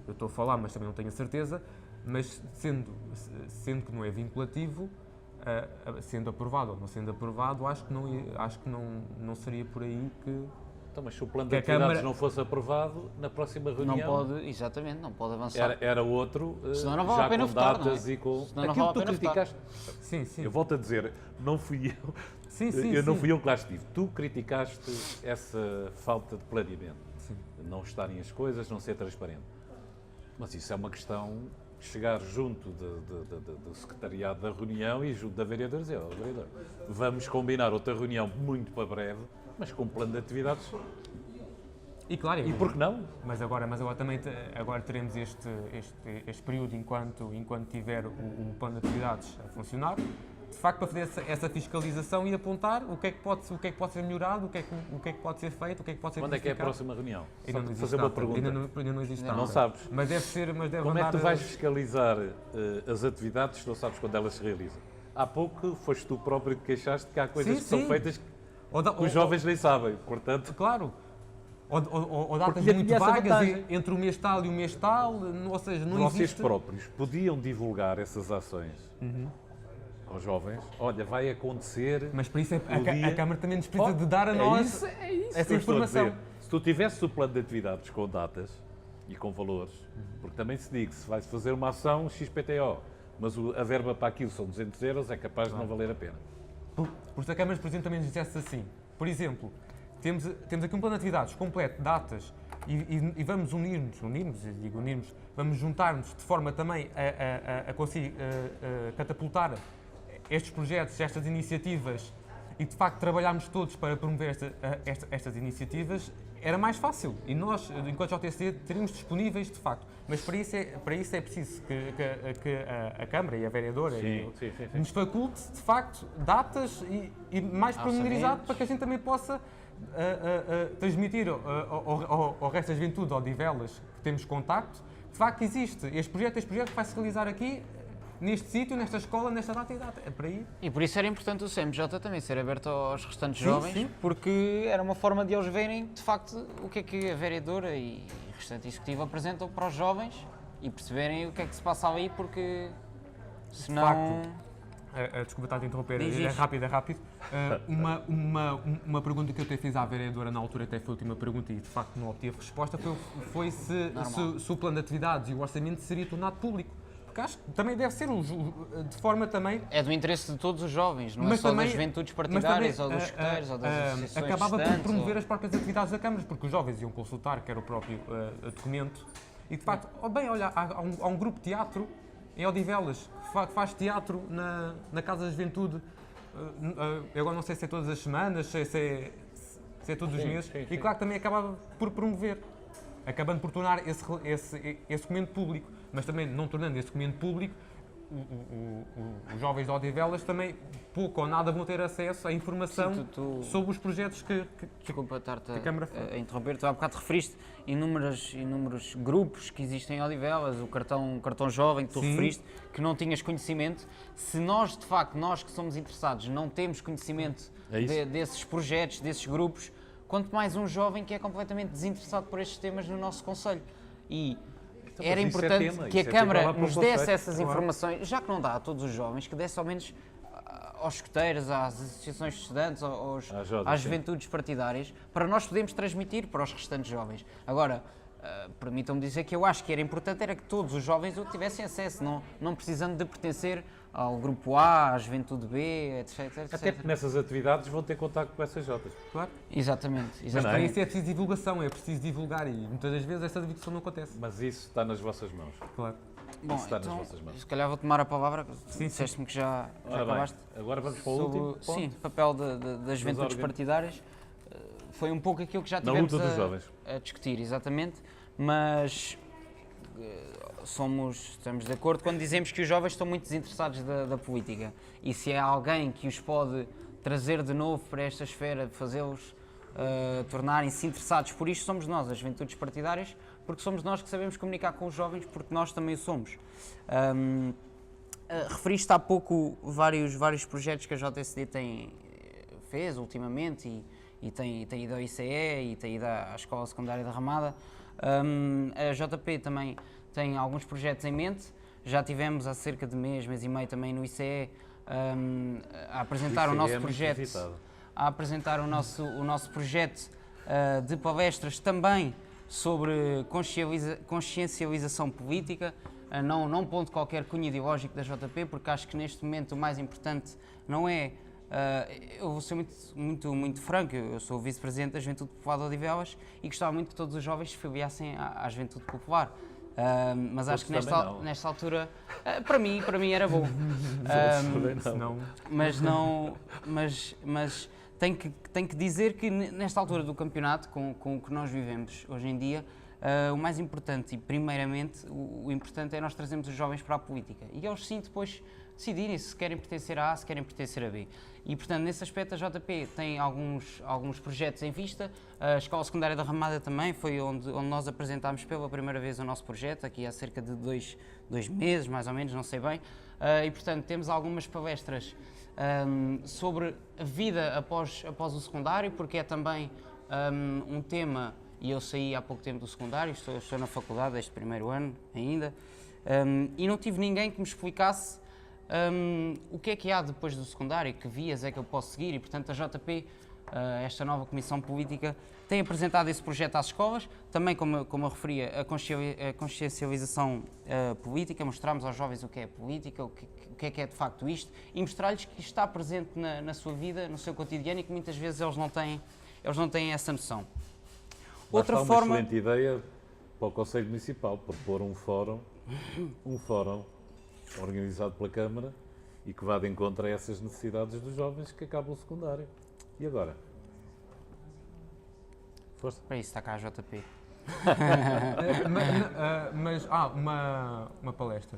eu estou a falar, mas também não tenho a certeza, mas sendo que não é vinculativo, sendo aprovado ou não sendo aprovado, acho que não seria por aí que Então, mas se o plano Que de a atividades Câmara- não fosse aprovado, na próxima Não reunião pode, exatamente, não pode avançar. era outro, Senão não vale já a pena com votar, datas não é? e com... Senão não Aquilo vale que a tu pena votar. criticaste, Sim, sim. eu volto a dizer, não fui eu, Sim, sim, eu não sim. fui eu que lá estive. Tu criticaste essa falta de planeamento, não estarem as coisas, não ser transparente. Mas isso é uma questão de chegar junto do secretariado da reunião e junto da vereadora dizer, ó, vereador, vamos combinar outra reunião muito para breve, mas com um plano de atividades. E claro, E por que não? Mas agora também agora teremos este período enquanto tiver o plano de atividades a funcionar, de facto para fazer essa fiscalização e apontar o que é que pode ser melhorado, o que é que pode ser feito, o que é que pode ser Quando é que é a modificado. próxima reunião? Ainda Só não para existe fazer uma data. pergunta. Ainda não existe Não data. sabes? Mas deve Como é que tu andar, vais fiscalizar as atividades se não sabes quando elas se realizam? Há pouco foste tu próprio que queixaste que há coisas Sim, que são sim. feitas ou que os jovens nem sabem, portanto... Claro. Ou datas Porque muito tinha essa vagas vantagem. entre o mês tal e o mês tal, ou seja, não Vocês existe... próprios podiam divulgar essas ações aos jovens. Olha, vai acontecer... Mas por isso o dia- a Câmara também nos precisa Oh, de dar a nós é isso essa que eu estou a informação. dizer. Se tu tivesses o plano de atividades com datas e com valores, porque também se diga, se vai-se fazer uma ação XPTO, mas a verba para aquilo são 200 euros, é capaz de não valer a pena. Por isso a Câmara, por exemplo, também nos dissesse assim, por exemplo, temos aqui um plano de atividades completo, datas, e vamos unirmos, vamos juntar-nos de forma também a conseguir catapultar estes projetos, estas iniciativas, e de facto trabalharmos todos para promover estas iniciativas, era mais fácil. E nós, enquanto JTC, teríamos disponíveis de facto. Mas para isso é preciso que a Câmara e a vereadora Sim. nos faculte, de facto, datas e mais pormenorizado Orçamentos. para que a gente também possa transmitir ao resto da juventude, ao Odivelas, que temos contacto, de facto existe este projeto vai-se realizar aqui, neste sítio, nesta escola, nesta data e data. É por aí. E por isso era importante o CMJ também ser aberto aos restantes Sim, jovens, sim. porque era uma forma de eles verem, de facto, o que é que a vereadora e o restante executivo apresentam para os jovens e perceberem o que é que se passa ali, porque senão... facto. Desculpa estar a te interromper, Diz é isto. rápido. Uma pergunta que eu até fiz à vereadora na altura, até foi a última pergunta e de facto não obtive resposta, foi se o plano de atividades e o orçamento seria tornado público. Porque acho que também deve ser de forma também. É do interesse de todos os jovens, não é Mas só também- das juventudes mas partidárias também, ou dos escuteiros ou das associações acabava por estudantes, promover ou- as próprias atividades da Câmara, porque os jovens iam consultar, que era o próprio documento. E de facto, olha, há um grupo de teatro em Odivelas que faz teatro na Casa da Juventude. Eu agora não sei se é todas as semanas, se é todos os meses. sim, E sim. claro que também acabava por promover, acabando por tornar esse documento público, mas também não tornando esse documento público. Os jovens de Odivelas também pouco ou nada vão ter acesso à informação Sim, tu- sobre os projetos que Desculpa estar-te a Câmara faz. a interromper, tu há bocado referiste inúmeros grupos que existem em Odivelas, o cartão jovem que tu Sim. referiste, que não tinhas conhecimento. Se nós, de facto, nós que somos interessados, não temos conhecimento É isso. desses projetos, desses grupos, quanto mais um jovem que é completamente desinteressado por estes temas no nosso Conselho. E Então, era mas isso é importante tema, que a isso é tema Câmara lá para o nos desse Conselho. essas Claro. informações, já que não dá a todos os jovens, que desse ao menos aos escuteiros, às associações de estudantes, às juventudes partidárias, para nós podermos transmitir para os restantes jovens. Agora, permitam-me dizer que eu acho que era importante era que todos os jovens tivessem acesso, não precisando de pertencer ao grupo A, à juventude B, etc. Até porque nessas atividades vão ter contacto com essas Jotas. Claro. Exatamente. Mas para exatamente. isso é preciso divulgação, é preciso divulgar e muitas das vezes essa divulgação não acontece. Mas isso está nas vossas mãos. Claro. Bom, Isso está nas então, vossas mãos. se calhar vou tomar a palavra, sim. disseste-me que já Ora bem, acabaste. agora vamos para o Sobre último ponto. Sim, papel das juventudes organ- partidárias. Foi um pouco aquilo que já Na tivemos luta dos jovens. a discutir, exatamente, mas estamos de acordo quando dizemos que os jovens estão muito desinteressados da política e se há alguém que os pode trazer de novo para esta esfera, fazê-los tornarem-se interessados por isto, somos nós, as juventudes partidárias, porque somos nós que sabemos comunicar com os jovens, porque nós também o somos. Referiste há pouco vários projetos que a JSD fez ultimamente e tem ido ao ICE e tem ido à Escola Secundária da Ramada. A JP também tem alguns projetos em mente. Já tivemos há cerca de mês e meio também no ICE a apresentar o Isso nosso é muito projeto. visitado. A apresentar o nosso projeto de palestras também sobre consciencialização política, não pondo qualquer cunho ideológico da JP, porque acho que neste momento o mais importante não é. Eu vou ser muito franco, eu sou o vice-presidente da Juventude Popular de Odivelas e gostava muito que todos os jovens se filiassem à Juventude Popular. Mas acho que nesta altura, para mim era bom. Mas tenho que dizer que nesta altura do campeonato, com o que nós vivemos hoje em dia, o mais importante e primeiramente o importante é nós trazermos os jovens para a política e eles sim depois decidirem se querem pertencer a A, se querem pertencer a B. E portanto nesse aspecto a JP tem alguns projetos em vista. A Escola Secundária da Ramada também foi onde nós apresentámos pela primeira vez o nosso projeto, aqui há cerca de dois meses mais ou menos, não sei bem, e portanto temos algumas palestras sobre a vida após o secundário, porque é também um tema, e eu saí há pouco tempo do secundário, estou na faculdade este primeiro ano ainda, e não tive ninguém que me explicasse o que há depois do secundário, que vias é que eu posso seguir, e portanto a JP, esta nova Comissão Política, tem apresentado esse projeto às escolas, também como eu referia, a consciencialização política, mostrarmos aos jovens o que é política, o que é de facto isto, e mostrar-lhes que isto está presente na sua vida, no seu cotidiano, e que muitas vezes eles não têm essa noção. Outra forma... uma excelente ideia para o Conselho Municipal, propor um fórum organizado pela Câmara e que vá de encontro a essas necessidades dos jovens que acabam o secundário. E agora? Força. Para isso está cá a JP. Uma palestra.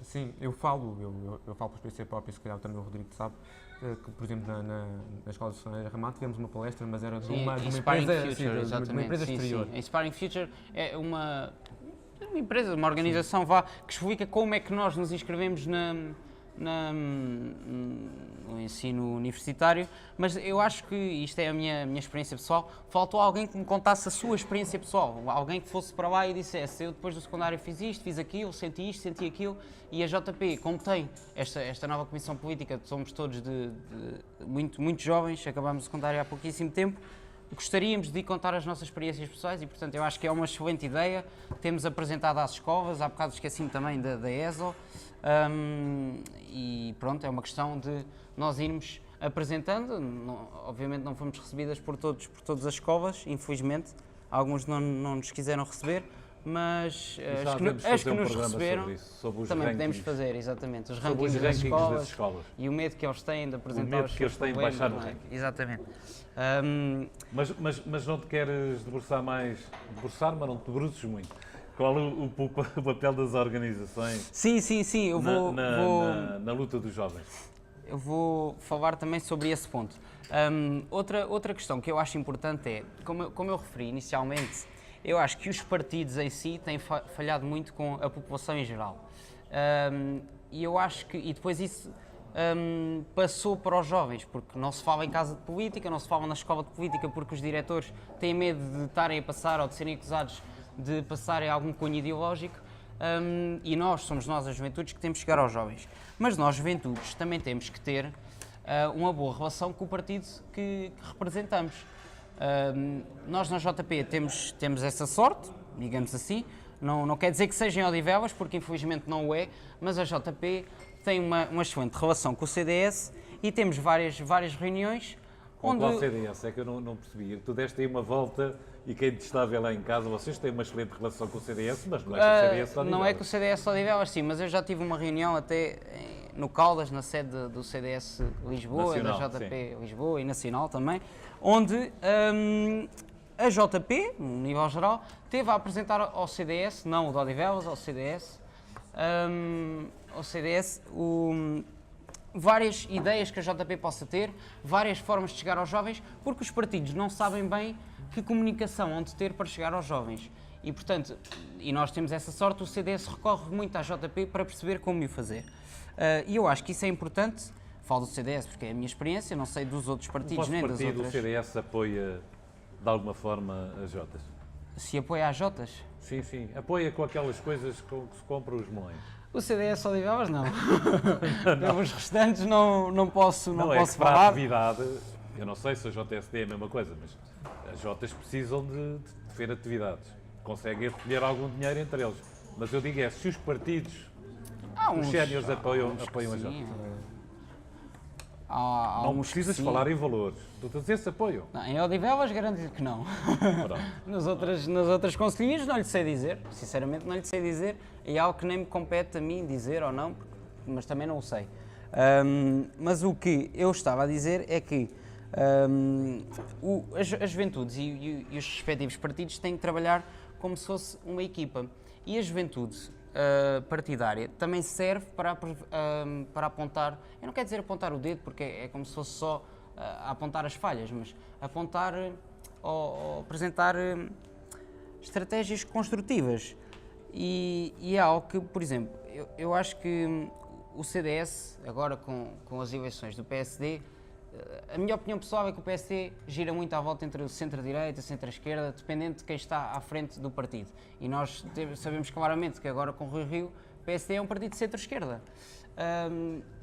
Sim, eu falo por experiência própria, se calhar também o Rodrigo sabe, que, por exemplo, na Escola Secundária da Ramada tivemos uma palestra, mas era de uma empresa exterior. Sim. A Inspiring Future é uma empresa, uma organização que explica como é que nós nos inscrevemos no ensino universitário, mas eu acho que isto é a minha experiência pessoal. Faltou alguém que me contasse a sua experiência pessoal, alguém que fosse para lá e dissesse: eu depois do secundário fiz isto, fiz aquilo, senti isto, senti aquilo. E a JP, como tem esta nova Comissão Política, somos todos muito jovens, acabámos o secundário há pouquíssimo tempo, gostaríamos de contar as nossas experiências pessoais e, portanto, eu acho que é uma excelente ideia. Temos apresentado às escolas, há bocado esqueci-me também da ESO, e pronto, é uma questão de nós irmos apresentando. Obviamente não fomos recebidas por todas as escolas, infelizmente, alguns não nos quiseram receber, mas as que nos receberam sobre também podemos fazer, exatamente, os rankings das escolas e o medo que eles têm de apresentar o medo que eles têm de baixar no ranking. Exatamente. Mas não te queres debruçar mais, mas não te debruces muito. Qual o papel das organizações sim, eu vou na luta dos jovens? Eu vou falar também sobre esse ponto. Outra questão que eu acho importante é, como eu referi inicialmente, eu acho que os partidos em si têm falhado muito com a população em geral. E eu acho que, e depois isso passou para os jovens, porque não se fala em casa de política, não se fala na escola de política, porque os diretores têm medo de estarem a passar ou de serem acusados de passarem algum cunho ideológico, e somos nós, as juventudes, que temos que chegar aos jovens. Mas nós, juventudes, também temos que ter uma boa relação com o partido que representamos. Nós na JP temos essa sorte, digamos assim, não quer dizer que seja em Odivelas, porque infelizmente não o é, mas a JP tem uma excelente relação com o CDS e temos várias reuniões. Onde... Qual CDS? É que eu não percebi. Tu deste aí uma volta e quem te está a ver lá em casa, vocês têm uma excelente relação com o CDS, mas não é com o CDS Odivelas. Não é com o CDS Odivelas, sim, mas eu já tive uma reunião até no Caldas, na sede do CDS Lisboa, Nacional, da JP sim. Lisboa e Nacional também, onde a JP, no nível geral, teve a apresentar ao CDS, não o de Odivelas, ao CDS, várias ideias que a JP possa ter, várias formas de chegar aos jovens, porque os partidos não sabem bem que comunicação onde ter para chegar aos jovens. E, portanto, e nós temos essa sorte, o CDS recorre muito à JP para perceber como o fazer. E eu acho que isso é importante. Falo do CDS porque é a minha experiência, não sei dos outros partidos nem das outras. O CDS apoia, de alguma forma, as Jotas? Se apoia as Jotas? Sim. Apoia com aquelas coisas com que se compram os melões. O CDS Odivelas não. Os restantes não posso é que falar. para a atividade, eu não sei se a JSD é a mesma coisa, mas As Jotas precisam de ter atividades. Conseguem recolher algum dinheiro entre eles. Mas eu digo se os partidos, os séniores apoiam as Jotas. Não precisas falar em valores. Tu estás a dizer se apoiam. Não, em Odivelas garanto-lhe que não. nas outras conselhias não lhe sei dizer, sinceramente não lhe sei dizer, e é algo que nem me compete a mim dizer ou não, mas também não o sei. Mas o que eu estava a dizer é que as juventudes e os respectivos partidos têm que trabalhar como se fosse uma equipa. E a juventude partidária também serve para apontar, eu não quero dizer apontar o dedo, porque é como se fosse só apontar as falhas, mas apontar ou apresentar estratégias construtivas. E é algo que, por exemplo, eu acho que o CDS, agora com as eleições do PSD, a minha opinião pessoal é que o PSD gira muito à volta entre o centro-direita e o centro-esquerda, dependendo de quem está à frente do partido. E nós sabemos claramente que agora com o Rui Rio, o PSD é um partido de centro-esquerda.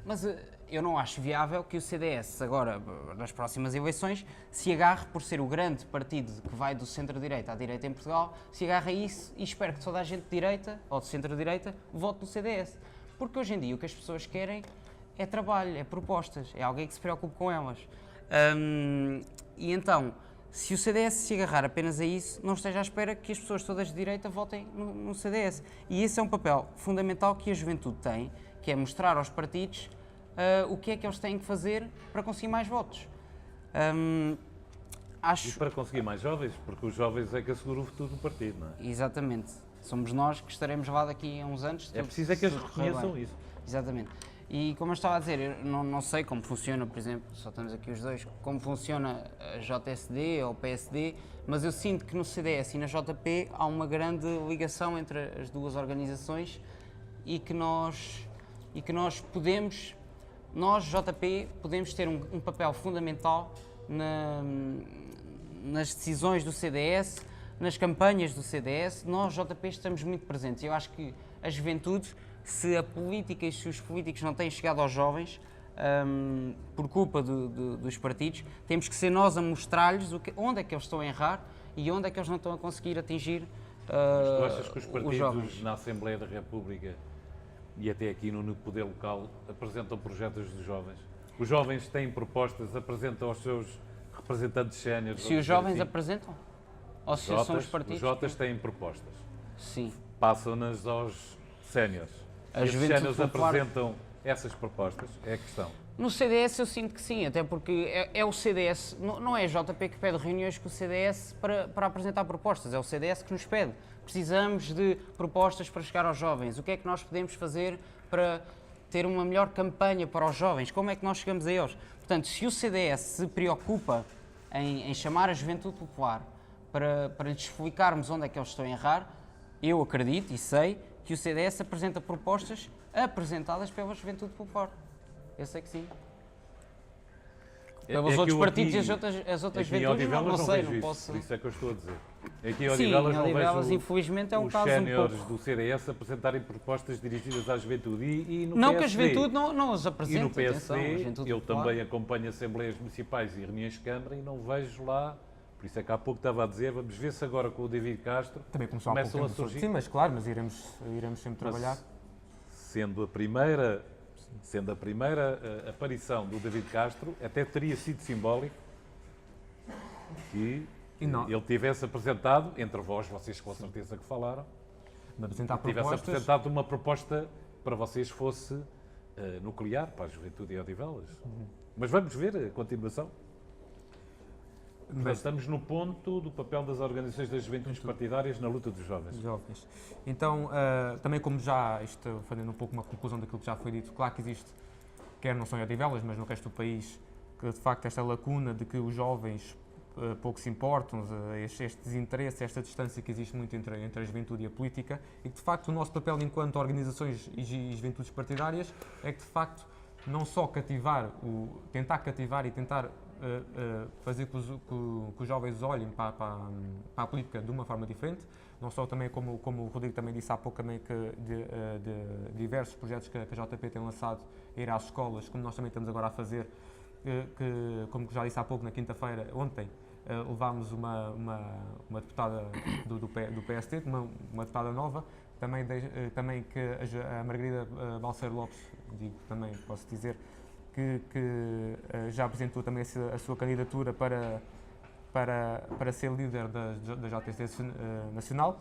Mas eu não acho viável que o CDS, agora, nas próximas eleições, se agarre, por ser o grande partido que vai do centro-direita à direita em Portugal, se agarre a isso e espero que toda a gente de direita, ou de centro-direita, vote no CDS. Porque hoje em dia o que as pessoas querem é trabalho, é propostas, é alguém que se preocupe com elas. E então, se o CDS se agarrar apenas a isso, não esteja à espera que as pessoas todas de direita votem no CDS. E esse é um papel fundamental que a juventude tem, que é mostrar aos partidos o que é que eles têm que fazer para conseguir mais votos. E para conseguir mais jovens, porque os jovens é que asseguram o futuro do partido, não é? Exatamente. Somos nós que estaremos lá daqui a uns anos. É preciso que eles reconheçam isso. Exatamente. E como eu estava a dizer, eu não sei como funciona, por exemplo, só estamos aqui os dois, como funciona a JSD ou o PSD, mas eu sinto que no CDS e na JP há uma grande ligação entre as duas organizações e que nós podemos, nós JP, podemos ter um papel fundamental nas decisões do CDS, nas campanhas do CDS. Nós JP estamos muito presentes. Eu acho que a juventude, se a política e se os políticos não têm chegado aos jovens, por culpa dos partidos, temos que ser nós a mostrar-lhes onde é que eles estão a errar e onde é que eles não estão a conseguir atingir Mas tu achas que os os jovens. partidos na Assembleia da República e até aqui no poder local apresentam projetos dos jovens? Os jovens têm propostas, apresentam aos seus representantes séniores? Se os jovens apresentam? Ou se são os Os partidos? Jotas têm propostas. Sim. Passam-nas aos séniores. A Os juventude séniores popular- apresentam essas propostas? É a questão. No CDS eu sinto que sim, até porque é o CDS, não é a JP que pede reuniões com o CDS para apresentar propostas, é o CDS que nos pede. Precisamos de propostas para chegar aos jovens. O que é que nós podemos fazer para ter uma melhor campanha para os jovens? Como é que nós chegamos a eles? Portanto, se o CDS se preocupa em chamar a juventude popular para lhes explicarmos onde é que eles estão a errar, eu acredito e sei que o CDS apresenta propostas apresentadas pela juventude popular. Eu sei que sim. Pelos que outros eu partidos aqui- e as outras aqui em juventudes, não Odivelas sei, vejo não isso, posso... por isso é que eu estou a dizer. Aqui em Sim, Odivelas em não Odivelas, vejo infelizmente, é um os caso um séniores pouco... do CDS apresentarem propostas dirigidas à juventude e no Não PSD. que a juventude não os E apresente, no atenção, a PSD, juventude eu popular. também acompanho assembleias municipais e reuniões de Câmara e não vejo lá, por isso é que há pouco estava a dizer, vamos ver se agora com o David Castro Também começou há pouco começam a tempo, surgir. sim, mas claro, mas iremos sempre Mas, trabalhar. Sendo a primeira aparição do David Castro, até teria sido simbólico que E não. ele tivesse apresentado, entre vós, vocês com certeza que falaram, De apresentar tivesse propostas. apresentado uma proposta para vocês fosse nuclear para a juventude de Odivelas. Mas vamos ver a continuação. Portanto, Mas- estamos no ponto do papel das organizações das juventudes partidárias na luta dos jovens. Jovens. Então, também como já, isto fazendo um pouco uma conclusão daquilo que já foi dito, claro que existe, quer não só em Odivelas, mas no resto do país, que de facto esta lacuna de que os jovens pouco se importam, este desinteresse, esta distância que existe muito entre a juventude e a política, e que de facto o nosso papel enquanto organizações e juventudes partidárias é que de facto não só tentar cativar e tentar fazer que os jovens olhem para a política de uma forma diferente, não só também como o Rodrigo também disse há pouco também que de diversos projetos que a JP tem lançado a ir às escolas, como nós também estamos agora a fazer, como já disse há pouco na quinta-feira, ontem, levámos uma deputada do PSD, uma deputada nova, também que a Margarida Balseiro Lopes, digo também, posso dizer, que já apresentou também a sua candidatura para ser líder da JTC Nacional,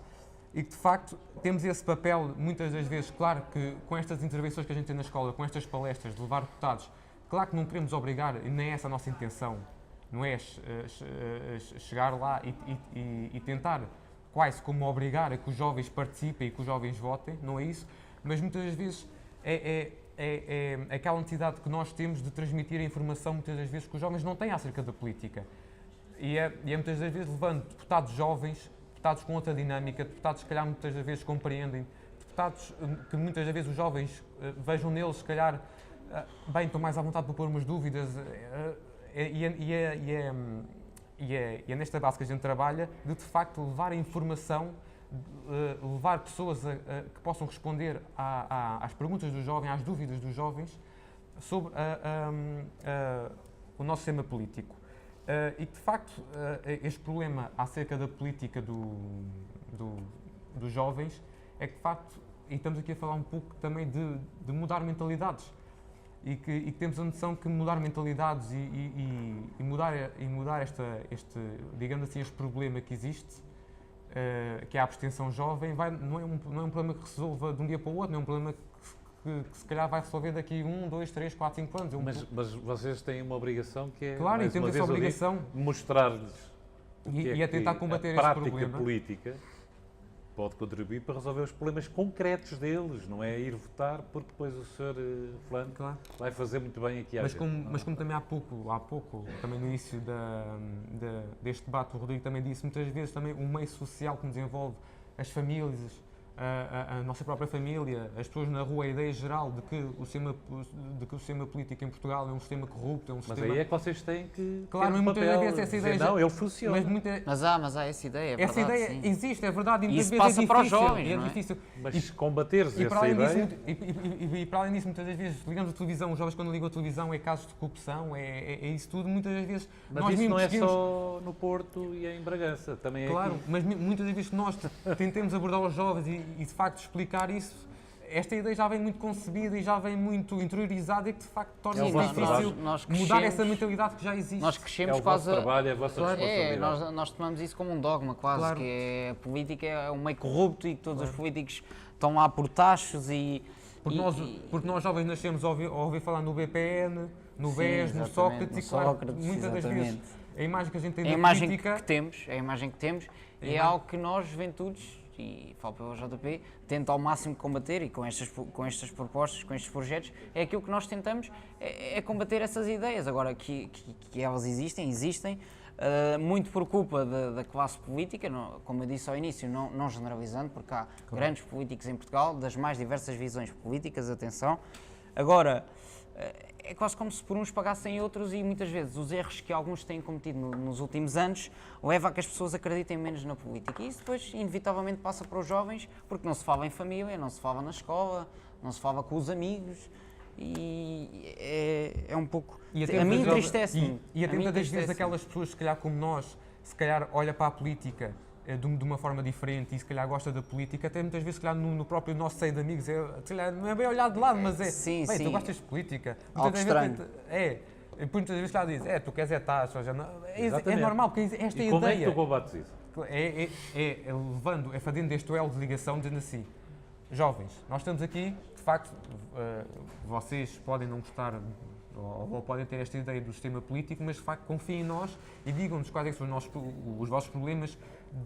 e que de facto temos esse papel, muitas das vezes, claro que com estas intervenções que a gente tem na escola, com estas palestras, de levar deputados, claro que não queremos obrigar, e nem é essa a nossa intenção, não é chegar lá e tentar quase como obrigar a que os jovens participem e que os jovens votem, não é isso, mas muitas das vezes é aquela necessidade que nós temos de transmitir a informação, muitas das vezes, que os jovens não têm acerca da política. E é muitas das vezes levando deputados jovens, deputados com outra dinâmica, deputados que se calhar muitas das vezes compreendem, deputados que muitas das vezes os jovens vejam neles, se calhar, bem, estão mais à vontade para pôr umas dúvidas, e é nesta base que a gente trabalha, de facto levar a informação, levar pessoas que possam responder às perguntas dos jovens, às dúvidas dos jovens sobre o nosso sistema político. E que, de facto, este problema acerca da política dos jovens é que, de facto, e estamos aqui a falar um pouco também de mudar mentalidades, e que temos a noção que mudar mentalidades e mudar este, digamos assim, este problema que existe, que é a abstenção jovem, não é um problema que se resolva de um dia para o outro, não é um problema que se calhar vai resolver daqui 1, 2, 3, 4, 5 anos. Mas vocês têm uma obrigação que é, claro, mais e temos uma essa vez obrigação, mostrar-lhes e a tentar combater este a prática problema política pode contribuir para resolver os problemas concretos deles, não é ir votar porque depois o Sr. Fulano Claro. vai fazer muito bem aqui à Mas gente. como também há pouco, também no início deste debate, o Rodrigo também disse, muitas vezes também o meio social que nos envolve, as famílias, a nossa própria família, as pessoas na rua, a ideia geral de que o sistema político em Portugal é um sistema corrupto, é um Mas sistema... aí é que vocês têm que Claro, ter um mas muitas papel, vezes essa dizer, ideia não, ele funciona. Mas Mas há essa ideia, é essa verdade, ideia sim. existe, é verdade, e E muitas isso vezes passa é para os difícil, jovens, é não é? difícil. Mas combateres E essa para além ideia... disso, e para além disso, muitas das vezes, ligamos a televisão, os jovens quando ligam a televisão é casos de corrupção, é isso tudo, muitas das vezes... Mas nós isso mesmos não é seguimos- só no Porto e em Bragança, também é Claro, aqui. mas muitas das vezes que nós tentemos abordar os jovens e de facto explicar isso, esta ideia já vem muito concebida e já vem muito interiorizada e que de facto É torna-se o vosso difícil trabalho. nós mudar crescemos- essa mentalidade que já existe. Nós É crescemos o quase vosso trabalho, é a vossa responsabilidade. nós tomamos isso como um dogma quase, Claro. que é, a política é um meio corrupto e que todos os políticos estão lá por tachos Porque nós jovens nascemos a ouvir falar no BPN, no Sim, BES, no exatamente, Sócrates, no e claro, Sócrates, muitas das vezes exatamente. a imagem que a gente tem é a da imagem política... que temos, é a imagem que temos e é algo que nós, juventudes, e falo pelo JP, tenta ao máximo combater e com estas propostas, com estes projetos, é aquilo que nós tentamos, é combater essas ideias. Agora, que elas existem, muito por culpa da classe política, como eu disse ao início, não generalizando, porque há grandes políticos em Portugal, das mais diversas visões políticas, atenção. Agora, é quase como se por uns pagassem outros e muitas vezes os erros que alguns têm cometido nos últimos anos leva a que as pessoas acreditem menos na política. E isso depois, inevitavelmente, passa para os jovens, porque não se fala em família, não se fala na escola, não se fala com os amigos e é um pouco... A mim entristece-me. E a tenta das vezes aquelas pessoas, se calhar como nós, se calhar olha para a política de uma forma diferente e se calhar gosta da política, até muitas vezes se calhar no próprio nosso seio de amigos, se calhar não é bem olhado de lado, mas é, Sim, bem, sim. tu gostas de política. Algo Muitas vezes muitas vezes se calhar diz, tu queres taxa, é Exatamente. normal, porque esta E como é que ideia tu combates isso? fazendo este elo de ligação, dizendo assim, jovens, nós estamos aqui, de facto, vocês podem não gostar ou podem ter esta ideia do sistema político, mas de facto confiem em nós e digam-nos quais é que são os vossos problemas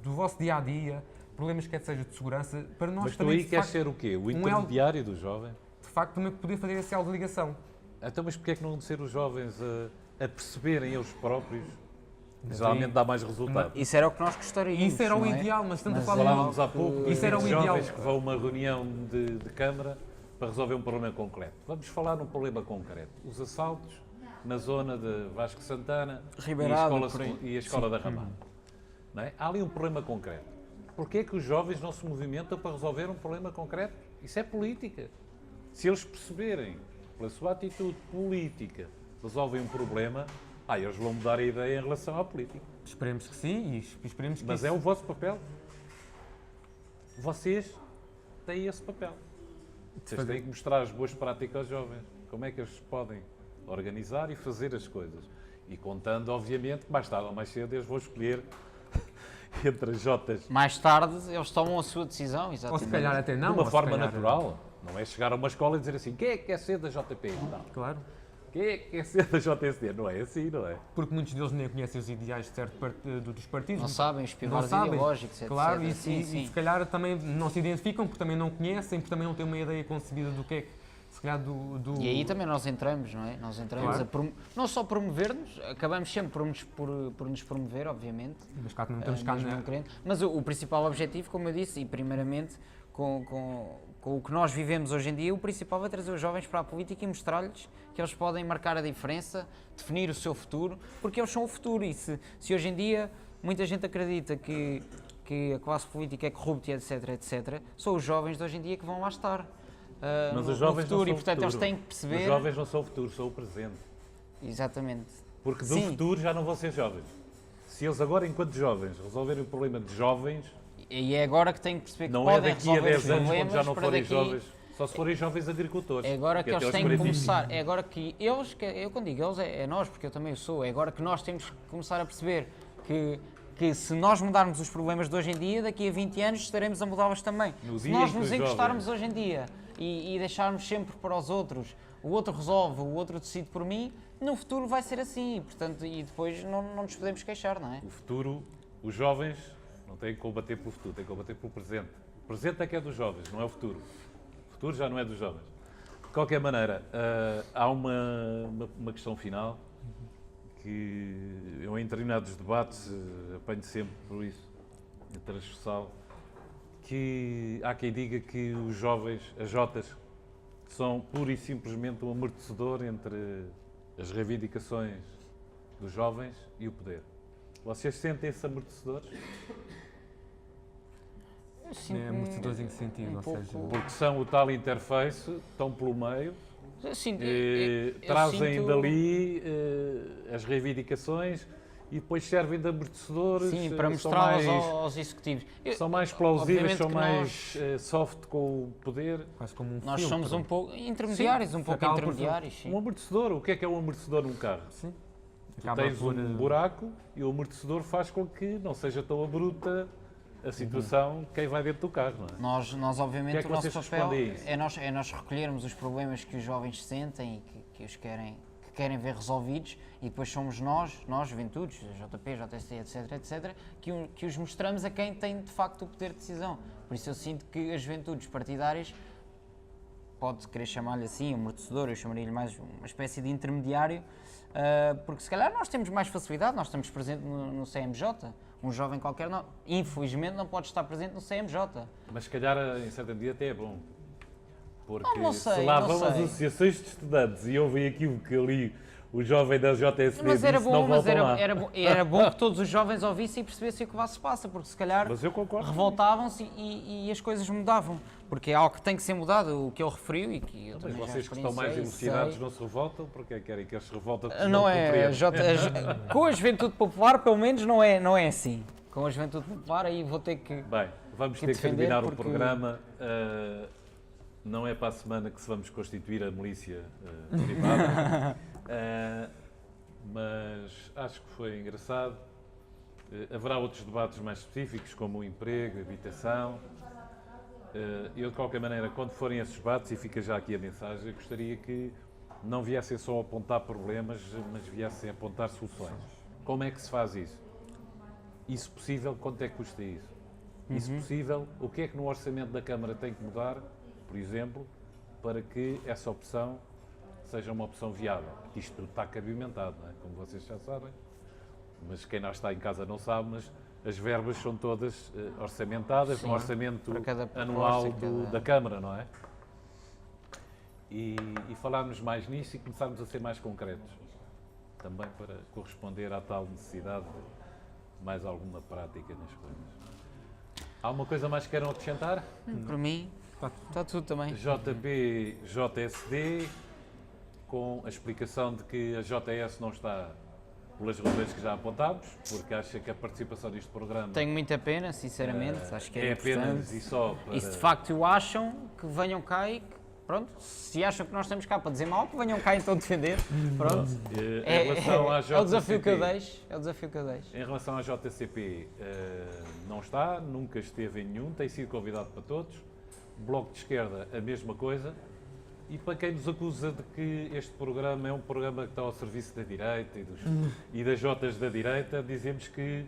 do vosso dia-a-dia, problemas quer seja de segurança, para nós Mas tu também, aí de queres facto, ser o quê? O elo- intermediário do jovem? de facto, também poder fazer esse elo de ligação. Então, mas porquê é que não ser os jovens a perceberem eles próprios? Geralmente dá mais resultado. Isso era o que nós gostaríamos. Isso era o não é? ideal, mas estamos a falar Falávamos há pouco Isso era o de ideal. jovens que vão a uma reunião de Câmara para resolver um problema concreto. Vamos falar num problema concreto. Os assaltos na zona de Vasco Santana Ribeirado, e a escola da Ramada. Não é? Há ali um problema concreto. Porquê é que os jovens não se movimentam para resolver um problema concreto? Isso é política. Se eles perceberem, pela sua atitude política, resolvem um problema, Eles vão mudar a ideia em relação à política. Esperemos que sim e esperemos que Mas isso... é o vosso papel. Vocês têm esse papel. Vocês têm que mostrar as boas práticas aos jovens. Como é que eles podem organizar e fazer as coisas. E contando, obviamente, que mais tarde ou mais cedo eles vão escolher entre as Jotas Mais tarde eles tomam a sua decisão, Ou exatamente. se calhar até de não. uma ou se forma calhar- natural. Não é chegar a uma escola e dizer assim, quem é que quer ser da JP? Não. Claro. Quem é que quer ser da JSD? Não é assim, não é? Porque muitos deles nem conhecem os ideais de dos partidos. Não sabem os Não pilares sabem. ideológicos, etc. Claro, e, Sim, e sim. se calhar também não se identificam, porque também não conhecem, porque também não têm uma ideia concebida do que é que, se calhar, do... E aí também nós entramos, não é? Nós entramos Claro. não só promover-nos, acabamos sempre por nos promover, obviamente, Mas cá não estamos cá mesmo na... não querendo. Mas o principal objetivo, como eu disse, e primeiramente com o que nós vivemos hoje em dia, o principal é trazer os jovens para a política e mostrar-lhes que eles podem marcar a diferença, definir o seu futuro, porque eles são o futuro. E se hoje em dia muita gente acredita que a classe política é corrupta, etc, etc, são os jovens de hoje em dia que vão lá estar. Mas No os jovens futuro, não e são portanto o eles futuro. têm que perceber. Os jovens não são o futuro, são o presente. Exatamente. Porque do Sim. futuro já não vão ser jovens. Se eles agora, enquanto jovens, resolverem o problema de jovens, E é agora que têm que perceber que não é podem daqui a resolver os 10 anos, quando problemas já não para forem daqui. jovens, só se forem jovens agricultores. É agora que Porque eles até têm aos que 45. começar, é agora que eles, eu quando digo eles é nós, porque eu também o sou, é agora que nós temos que começar a perceber que se nós mudarmos os problemas de hoje em dia, daqui a 20 anos estaremos a mudá-los também. No Se dia nós em que nos os encostarmos jovens- hoje em dia e deixarmos sempre para os outros, o outro resolve, o outro decide por mim, no futuro vai ser assim, e, portanto, e depois não nos podemos queixar, não é? O futuro, os jovens não têm que combater pelo futuro, têm que combater pelo presente. O presente é que é dos jovens, não é o futuro. O futuro já não é dos jovens. De qualquer maneira, há uma questão final que eu em determinados debates apanho sempre por isso, transversal, que há quem diga que os jovens, as Jotas, são pura e simplesmente um amortecedor entre as reivindicações dos jovens e o poder. Vocês sentem-se amortecedores? Eu sinto-me amortecedores em que sentido? um Ou pouco- seja, Porque são o tal interface, estão pelo meio, eu sinto- eu trazem sinto- dali as reivindicações e depois servem de amortecedores. Sim, para são mostrá-las mais- aos executivos. São mais plausíveis, obviamente são que mais soft com o poder. quase como um Nós filtro. somos um pouco intermediários, um pouco acaba por ser- intermediários, sim. Um amortecedor, o que é um amortecedor num carro? Sim. Tu Acaba tens por, um buraco e o amortecedor faz com que não seja tão abrupta a situação de quem vai dentro do carro, não é? Nós obviamente, O que é que o nosso vocês papel respondem a isso? é nós recolhermos os problemas que os jovens sentem e que querem ver resolvidos, e depois somos nós, juventudes, JP, JST, etc, etc, que os mostramos a quem tem de facto o poder de decisão. Por isso eu sinto que as juventudes partidárias, pode querer chamar-lhe assim, amortecedor, eu chamaria-lhe mais uma espécie de intermediário, porque se calhar nós temos mais facilidade, nós estamos presentes no CMJ, um jovem qualquer, não, infelizmente não pode estar presente no CMJ. Mas se calhar, em certa medida, até é bom. Porque Não sei, se lá não vão sei. associações de estudantes e ouvem aquilo que ali o jovem da JSD Mas era disse, bom, não voltam lá. era bom que todos os jovens ouvissem e percebessem o que lá se passa, porque se calhar Mas eu concordo. revoltavam-se e as coisas mudavam. Porque é algo que tem que ser mudado, o que ele referiu e que eu Mas também já vocês que estão mais experienciei, elucidados sei. não se revoltam porque querem que eles se revoltem. Não é, com a juventude popular pelo menos não é assim. Com a juventude popular aí vou ter que... Bem, vamos que ter que defender terminar o porque- programa. Não é para a semana que se vamos constituir a milícia privada. Mas acho que foi engraçado. Haverá outros debates mais específicos, como o emprego, a habitação. Eu, de qualquer maneira, quando forem esses debates, e fica já aqui a mensagem, eu gostaria que não viessem só apontar problemas, mas viessem apontar soluções. Como é que se faz isso? Isso possível, quanto é que custa isso? Isso possível, o que é que no orçamento da Câmara tem que mudar, por exemplo, para que essa opção seja uma opção viável? Isto tudo está cabimentado, não é? Como vocês já sabem, mas quem não está em casa não sabe, mas as verbas são todas orçamentadas Sim, no orçamento para cada proposta, anual cada- da Câmara, não é? E falarmos mais nisso e começarmos a ser mais concretos, também para corresponder à tal necessidade de mais alguma prática nas coisas. Há uma coisa mais que queiram acrescentar? Para mim, está tudo também. JP, JSD, com a explicação de que a JS não está pelas razões que já apontámos, porque acha que a participação neste programa Tenho muita pena, sinceramente, acho que é apenas importante. e só para... E se de facto o acham, que venham cá e que, pronto, se acham que nós estamos cá para dizer mal, que venham cá então defender, pronto. Em relação à É o desafio que eu JCP, deixo, é o desafio que eu deixo. Em relação à JCP, não está, nunca esteve em nenhum, tem sido convidado para todos. Bloco de Esquerda, a mesma coisa. E para quem nos acusa de que este programa é um programa que está ao serviço da direita e das Jotas da direita, dizemos que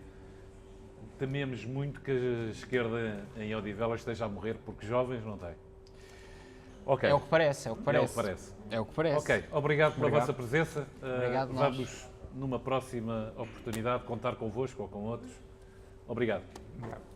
tememos muito que a esquerda em Odivelas esteja a morrer, porque jovens não têm. Ok. É o que parece, é o que parece. É o que parece. É o que parece. Ok, obrigado pela vossa presença. Obrigado, nós. Vamos, numa próxima oportunidade, contar convosco ou com outros. Obrigado. Obrigado.